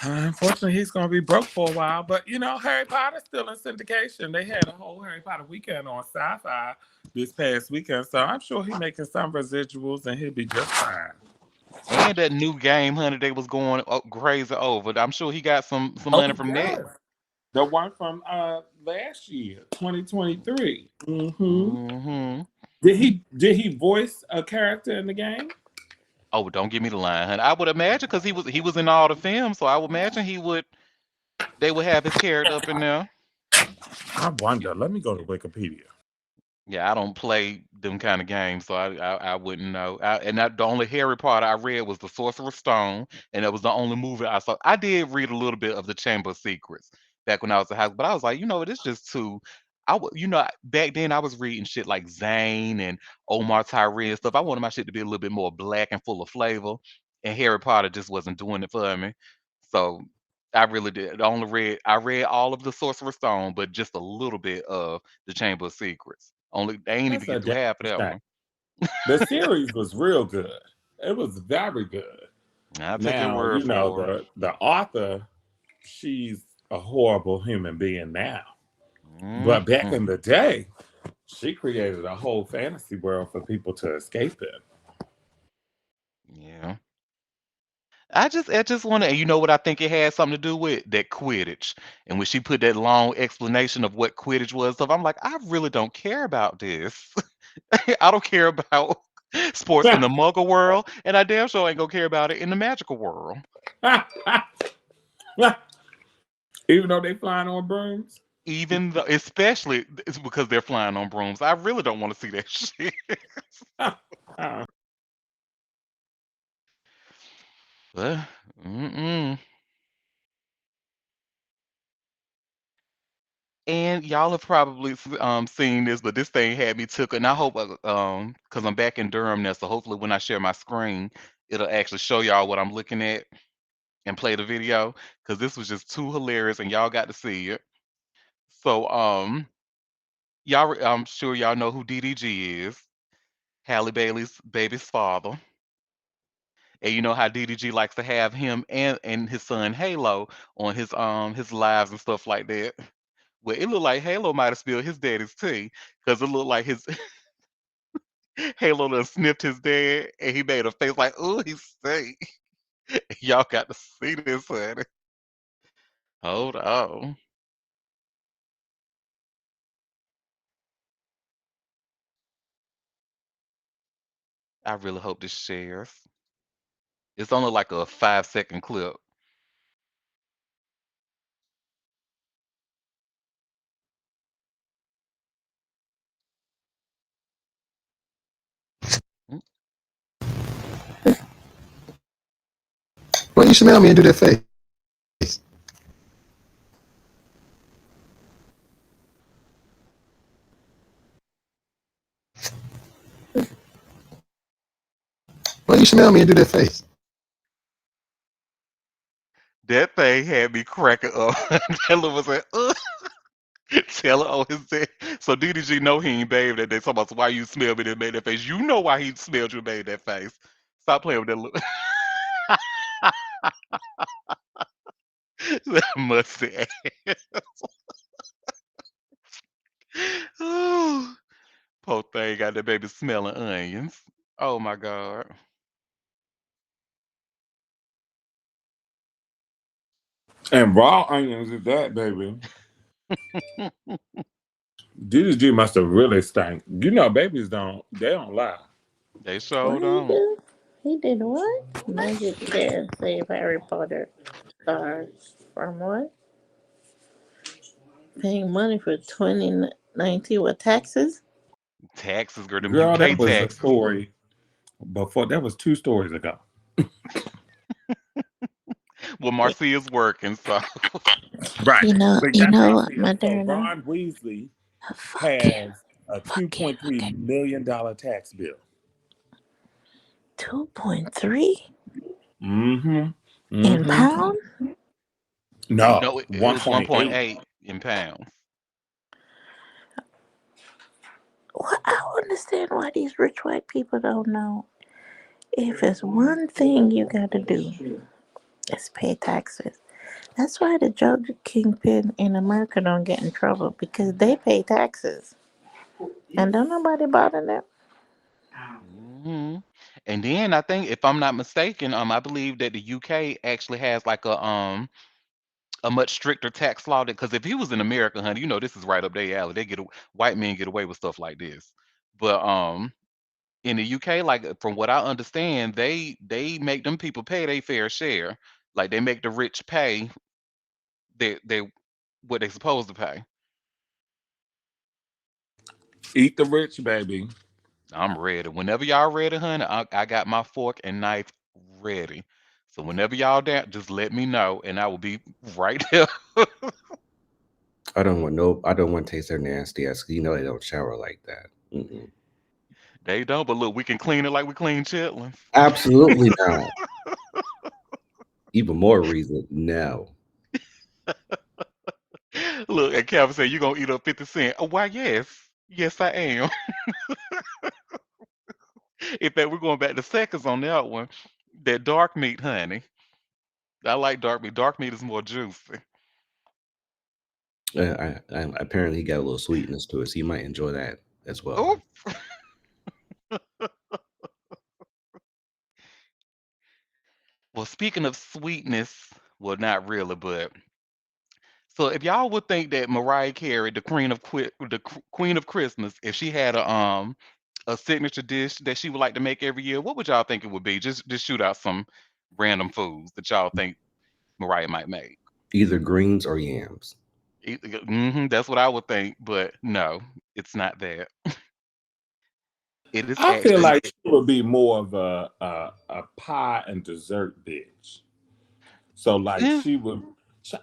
unfortunately, he's gonna be broke for a while. But Harry Potter's still in syndication. They had a whole Harry Potter weekend on Sci-Fi this past weekend, so I'm sure he's making some residuals and he'll be just fine. And that new game, honey, they was going crazy over. I'm sure he got some Oh, money he from that. does. The one from last year, 2023. Mm-hmm. Mm-hmm. Did he voice a character in the game? Oh, don't give me the line, honey. I would imagine because he was in all the films, so I would imagine they would have his character up in there. I wonder. Let me go to Wikipedia. Yeah, I don't play them kind of games, so I wouldn't know. The only Harry Potter I read was the Sorcerer's Stone, and that was the only movie I saw. I did read a little bit of the Chamber of Secrets back when I was in high school, but I was like, it's just too. Back then I was reading shit like Zane and Omar Tyree and stuff. I wanted my shit to be a little bit more black and full of flavor, and Harry Potter just wasn't doing it for me. So I really did. I read all of the Sorcerer's Stone, but just a little bit of the Chamber of Secrets. Only they ain't even That's a get through damn half of that shame. one. The series was real good. It was very good. I'll take your Now, word for it. the author, she's a horrible human being now. But back Mhm. in the day, she created a whole fantasy world for people to escape in. Yeah. I just want to, you know what I think it had something to do with that Quidditch. And when she put that long explanation of what Quidditch was, stuff, I'm like, I really don't care about this. I don't care about sports in the Muggle world, and I damn sure ain't gonna care about it in the magical world. Even though they flying on brooms. Even though, especially it's because they're flying on brooms. I really don't want to see that shit. But, mm-mm. And y'all have probably seen this, but this thing had me took, and I hope because I'm back in Durham now, so hopefully when I share my screen, it'll actually show y'all what I'm looking at and play the video because this was just too hilarious, and y'all got to see it. So I'm sure y'all know who DDG is, Halle Bailey's baby's father, and you know how DDG likes to have him and his son Halo on his lives and stuff like that. Well, it looked like Halo might have spilled his daddy's tea because it looked like his Halo done sniffed his dad and he made a face like, "Oh, he's sick." Y'all got to see this, honey. Hold on. I really hope this shares. It's only like a 5-second clip. Mm, Why you smell me and do that face? Why you smell me and do that face? That thing had me cracking up. That little was like, ugh. Tell her on his dad. So DDG know he ain't bathed that day. Talking about why you smell me and made that face. You know why he smelled you and made that face. Stop playing with that little that mustache. Ooh, poor thing got that baby smelling onions. Oh my God. And raw onions is that, baby. DDG must have really stank. Babies they don't lie. They What showed he on. do? He did what? Magic Dare save Harry Potter stars from what? Paying money for 2019 with taxes? Taxes, girl, them Girl, UK that was a taxes. story before. That was 2 stories ago. Well, Marcia's working, so Right. But You that's what know I'm what, saying. So Moderna? Ron Weasley Fuck it. has a Fuck it. $2.3 Okay. million tax bill. 2.3 Mm-hmm. in Mm-hmm. pound? No, no, it was 1.8. 1.8 in pounds. Well, I don't understand why these rich white people don't know. If it's one thing you gotta do, it's pay taxes. That's why the drug kingpin in America don't get in trouble because they pay taxes. And don't nobody bother them. Hmm. And then I think, if I'm not mistaken, I believe that the UK actually has like a much stricter tax law, because if he was in America, honey, this is right up their alley. White men get away with stuff like this. But in the UK, like, from what I understand, they make them people pay their fair share. Like, they make the rich pay they what they supposed to pay. Eat the rich, baby. I'm ready. Whenever y'all ready, honey, I got my fork and knife ready. So whenever y'all down, just let me know, and I will be right there. I don't want to taste their nasty ass. 'Cause you know they don't shower like that. Mm-mm. They don't, but look, we can clean it like we clean chitlins. Absolutely not. Even more reason, no. Look, and Calvin said, "You gonna eat up 50 cents?" Oh, why? Yes, yes, I am. In fact, we're going back to seconds on that one. That dark meat, honey. I like dark meat. Dark meat is more juicy. Apparently, he got a little sweetness to it, so you might enjoy that as well. Oh, well, speaking of sweetness, well, not really, but so if y'all would think that Mariah Carey, the Queen of Christmas, if she had a signature dish that she would like to make every year, what would y'all think it would be? Just shoot out some random foods that y'all think Mariah might make. Either greens or yams. That's what I would think, but no, it's not that. It is I feel actually. like she would be more of a pie and dessert bitch. So like eh, she would,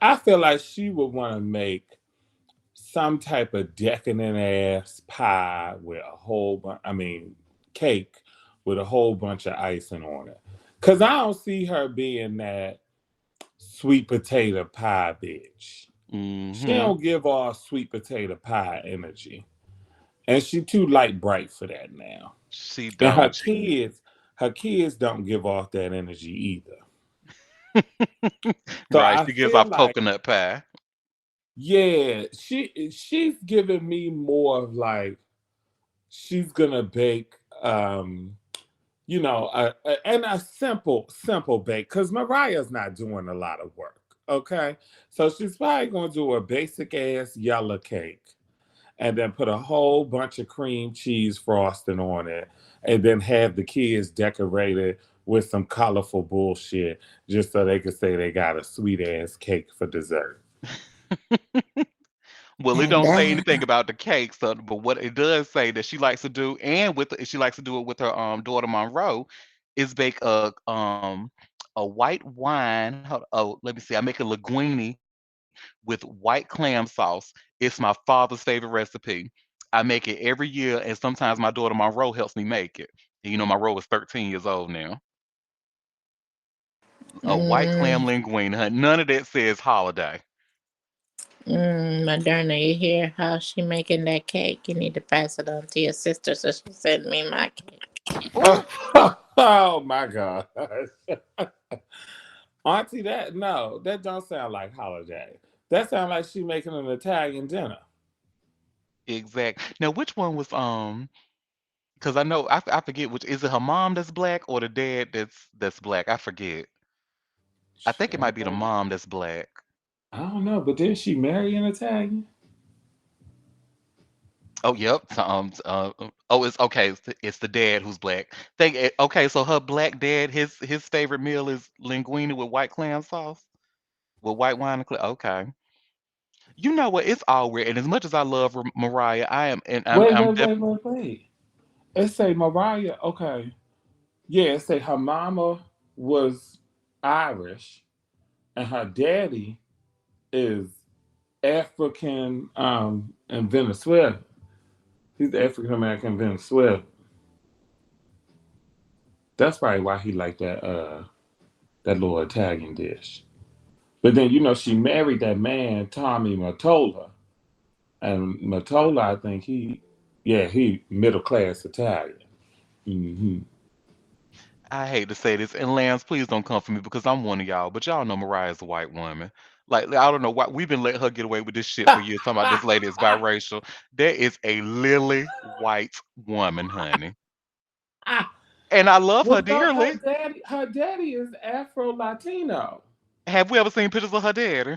I feel like she would want to make some type of decadent ass pie with a whole bunch. I mean, cake with a whole bunch of icing on it. Cause I don't see her being that sweet potato pie bitch. She Mm-hmm. don't give off sweet potato pie energy, and she too light bright for that now. She And don't. her kids don't give off that energy either. So Right. I She gives feel off like, coconut pie. yeah, she's giving me more of like she's gonna bake, and a simple bake because Mariah's not doing a lot of work. Okay, so she's probably gonna do a basic ass yellow cake and then put a whole bunch of cream cheese frosting on it, and then have the kids decorate it with some colorful bullshit just so they could say they got a sweet ass cake for dessert. Well, it And don't say that, anything about the cake, so but what it does say that she likes to do, and she likes to do it with her daughter Monroe, is bake a white wine. Oh, let me see. I make a linguine with white clam sauce. It's my father's favorite recipe. I make it every year, and sometimes my daughter Monroe helps me make it. And Monroe is 13 years old now. A white clam mm, linguine. None of that says holiday. Moderna, you hear how she making that cake? You need to pass it on to your sister so she send me my cake. Oh, Oh my god. Auntie, that no, that don't sound like holiday. That sounds like she making an Italian dinner. exact. Now, which one was because I know I forget which is it, her mom that's black or the dad that's black. I forget. I think it might be the Child, mom that's black. I don't know, but didn't she marry an Italian? Oh, yep. So, oh, it's okay. It's the dad who's black. Okay, so her black dad, his favorite meal is linguine with white clam sauce with white wine and okay. You know what? It's all weird. And as much as I love Mariah, I am, and Wait, I'm wait, wait, wait, wait. It say Mariah. Okay, yeah. It say her mama was Irish, and her daddy is African in Venezuela. He's African American Venezuela. That's probably why he liked that little Italian dish. But then she married that man Tommy Mottola, and Mottola, I think he middle class Italian. Hmm. I hate to say this, and Lance, please don't come for me because I'm one of y'all, but y'all know Mariah's a white woman. Like, I don't know why we've been letting her get away with this shit for years, talking about this lady is biracial. There is a lily white woman, honey. And I love Well, her no, her dearly. daddy, her daddy is Afro Latino. Have we ever seen pictures of her daddy?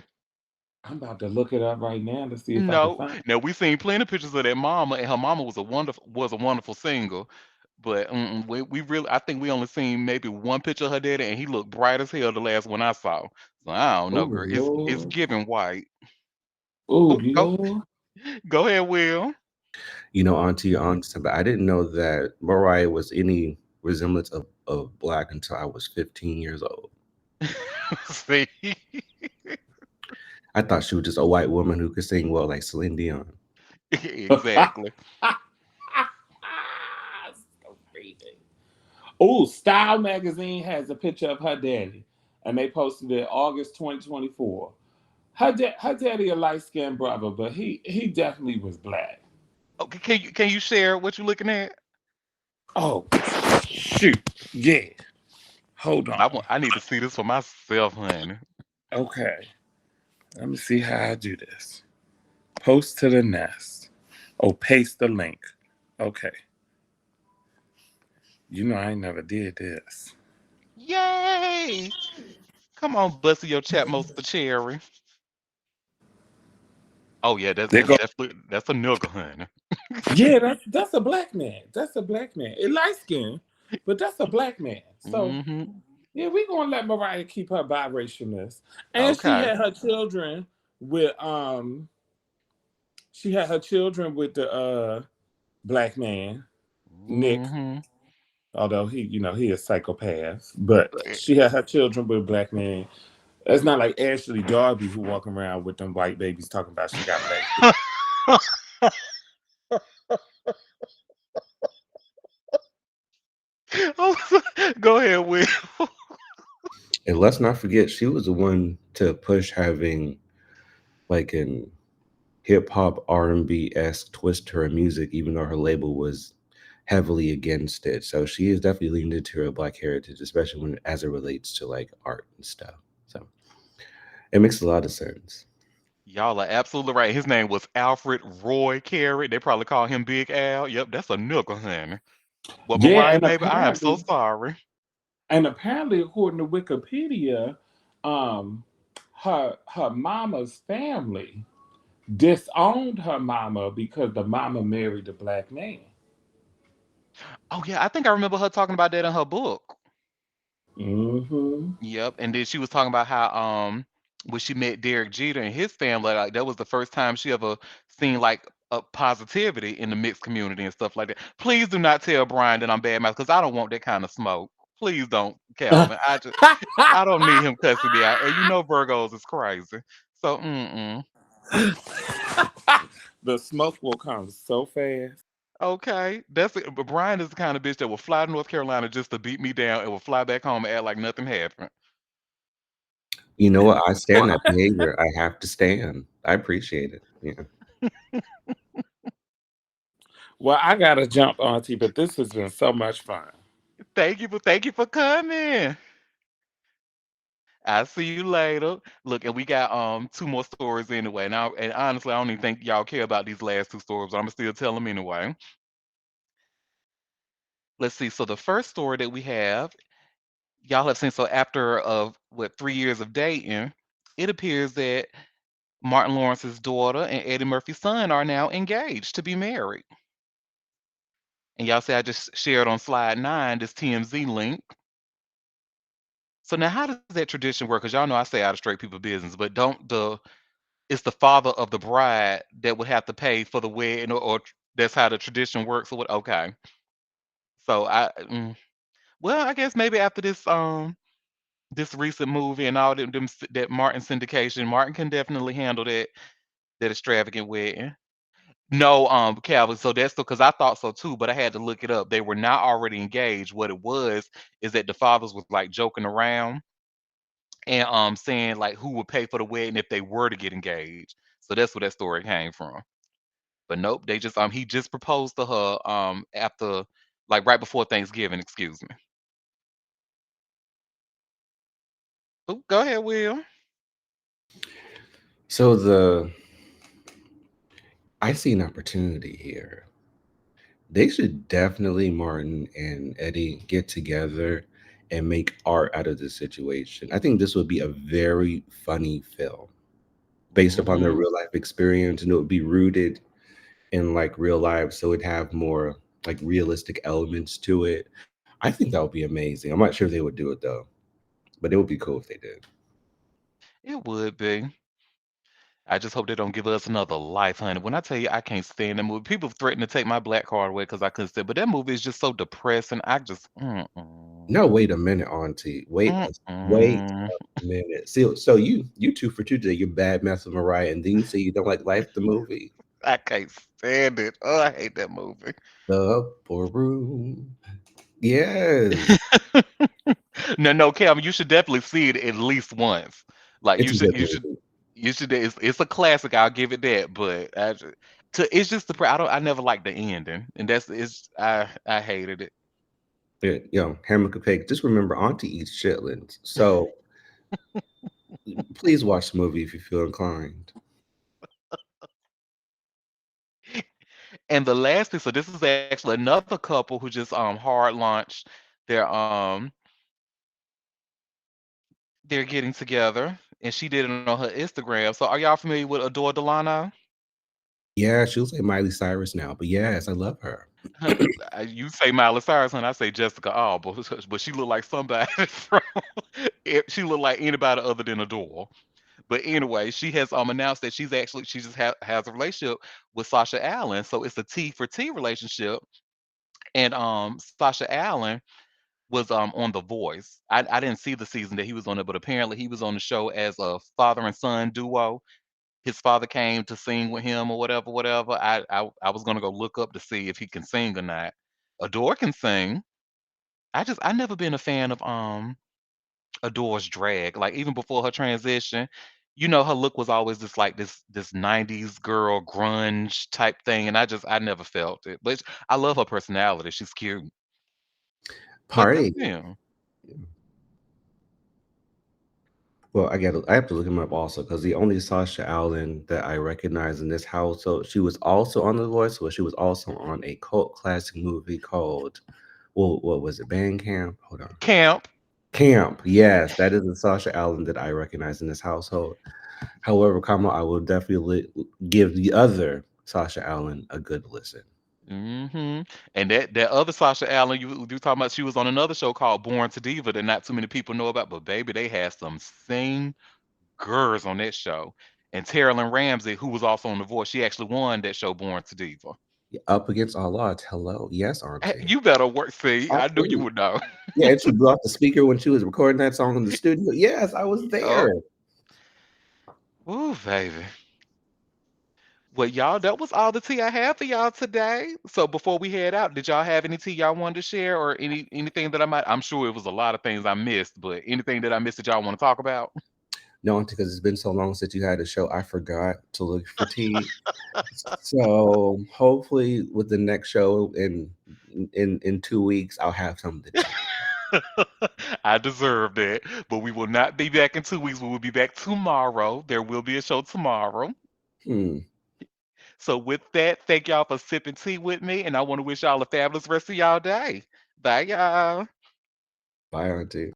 I'm about to look it up right now to see if I can No. find. Now we seen plenty of pictures of that mama, and her mama was a wonderful singer. But we really, I think we only seen maybe one picture of her daddy, and he looked bright as hell the last one I saw. So I don't know, Oh girl. It's Lord, giving white. oh Go Lord. go ahead, Will. Auntie, honest, but I didn't know that Mariah was any resemblance of black until I was 15 years old. See, I thought she was just a white woman who could sing well like Celine Dion. exactly. So crazy. Oh, Style magazine has a picture of her daddy, and they posted it August 2024. Her daddy a light skinned brother, but he definitely was black. Okay, can you share what you're looking at? Oh shoot, yeah. Hold 'Cause on. I need to see this for myself, honey. Okay, let me see how I do this. Post to the nest. Oh, paste the link. Okay, I ain't never did this. Yay! Come on, bustle your chat most the cherry. Oh yeah, that's There that's go. definitely that's a nigga, honey. Yeah, that's a black man. That's a black man. It light skin, but that's a black man. So Mm-hmm. yeah, we gonna let Mariah keep her biracialness, and Okay. with she had her children with the black man Nick, Mm-hmm. although he a psychopath, but she had her children with a black man. It's not like Ashley Darby who walking around with them white babies talking about she got black kids. Go ahead, Will. And let's not forget, she was the one to push having like an hip hop R&B esque twist to her music, even though her label was heavily against it. So she is definitely leaned into her black heritage, especially when as it relates to like art and stuff. So it makes a lot of sense. Y'all are absolutely right. His name was Alfred Roy Carey. They probably call him Big Al. Yep, that's a nigga, honey. But Yeah, Mariah, baby, I am so sorry. and apparently, according to Wikipedia, um, her mama's family disowned her mama because the mama married a black man. Oh yeah, I think I remember her talking about that in her book. Hmm. Yep, and then she was talking about how when she met Derek Jeter and his family, like that was the first time she ever seen like a positivity in the mixed community and stuff like that. Please do not tell Brian that I'm bad mouth because I don't want that kind of smoke. Please don't, Calvin. I don't need him cussing me out. And you know Virgos is crazy. So The smoke will come so fast. okay. That's it. But Brian is the kind of bitch that will fly to North Carolina just to beat me down and will fly back home and act like nothing happened. You know what? I stand that behavior. I have to stand. I appreciate it. Yeah. Well, I gotta jump, Auntie, but this has been so much fun. Thank you for coming. I'll see you later. Look, and we got two more stories anyway. Now, and honestly, I don't even think y'all care about these last two stories, but I'm gonna still tell them anyway. Let's see. So the first story that we have, y'all have seen. So after of what 3 years of dating, it appears that Martin Lawrence's daughter and Eddie Murphy's son are now engaged to be married. And y'all say I just shared on slide 9 this TMZ link. So now, how does that tradition work? Because y'all know I stay out of straight people business, but don't the it's the father of the bride that would have to pay for the wedding, or that's how the tradition works. Or what? Okay, so well, I guess maybe after this this recent movie and all that Martin syndication. Martin can definitely handle that extravagant wedding. No, Calvin. So that's because I thought so too, but I had to look it up. They were not already engaged. What it was is that the fathers was like joking around and saying like who would pay for the wedding if they were to get engaged. So that's where that story came from. But nope, they just he just proposed to her after like right before Thanksgiving. Excuse me. Oh, go ahead, Will. So I see an opportunity here. They should definitely, Martin and Eddie, get together and make art out of this situation. I think this would be a very funny film based upon their Hmm. real life experience, and it would be rooted in like real life, so it'd have more like realistic elements to it. I think that would be amazing. I'm not sure if they would do it though, but it would be cool if they did. It would be. I just hope they don't give us another life, honey. When I tell you I can't stand that movie, people threaten to take my black card away because I couldn't stand. But that movie is just so depressing. I just, No, wait a minute, Auntie. Wait mm-mm. a minute. See, so you two for two today. You're bad mouth with Mariah, and then you say you don't like Life the movie. I can't stand it. Oh, I hate that movie. The upper room. Yes. No, no, Cam, you should definitely see it at least once. Like It's you a should, good you should, movie. you should. It's a classic. I'll give it that. But it's just I don't. I never liked the ending, and I hated it. Yeah, Hammer Capake. Just remember, Auntie eats chitlins. So please watch the movie if you feel inclined. And the last thing, so this is actually another couple who just hard launched their they're getting together, and she did it on her Instagram. So are y'all familiar with Adore Delano? Yeah, she was like Miley Cyrus now, but yes, I love her. Hun- You say Miley Cyrus, and I say Jessica Alba, but she looked like somebody from. She looked like anybody other than Adore. But anyway, she has announced that she just has a relationship with Sasha Allen. So it's a T for T relationship. And Sasha Allen was on The Voice. I didn't see the season that he was on it, but apparently he was on the show as a father and son duo. His father came to sing with him or whatever, whatever. I was gonna go look up to see if he can sing or not. Adore can sing. I never been a fan of Adore's drag. Like even before her transition, her look was always just like this 90s girl grunge type thing. And I never felt it. But I love her personality. She's cute. But Party. yeah. Well, I have to look him up also because the only Sasha Allen that I recognize in this household, she was also on The Voice, but she was also on a cult classic movie called, well, what was it? Band Camp? Hold on. Camp. Camp. Yes, that is the Sasha Allen that I recognize in this household. However, Kama, I will definitely give the other Sasha Allen a good listen. Hmm. And that other Sasha Allen you talking about, she was on another show called Born to Diva that not too many people know about, but baby, they had some singers on that show. And Terrell Ramsey, who was also on The Voice, she actually won that show Born to Diva. Up against all odds. Hello. Yes, Auntie. You better work. See, I knew you Absolutely. would know. Yeah, and she blew out the speaker when she was recording that song in the studio. Yes, I was Yup. there. Ooh, baby. Well, y'all, that was all the tea I have for y'all today. So before we head out, did y'all have any tea y'all wanted to share or anything that I'm sure it was a lot of things I missed, but anything that I missed that y'all want to talk about? No, because it's been so long since you had a show, I forgot to look for tea. So hopefully, with the next show in 2 weeks, I'll have something to tell. I deserve that. But we will not be back in 2 weeks. We will be back tomorrow. There will be a show tomorrow. Hmm. So with that, thank y'all for sipping tea with me, and I want to wish y'all a fabulous rest of y'all day. Bye, y'all. Bye, Auntie.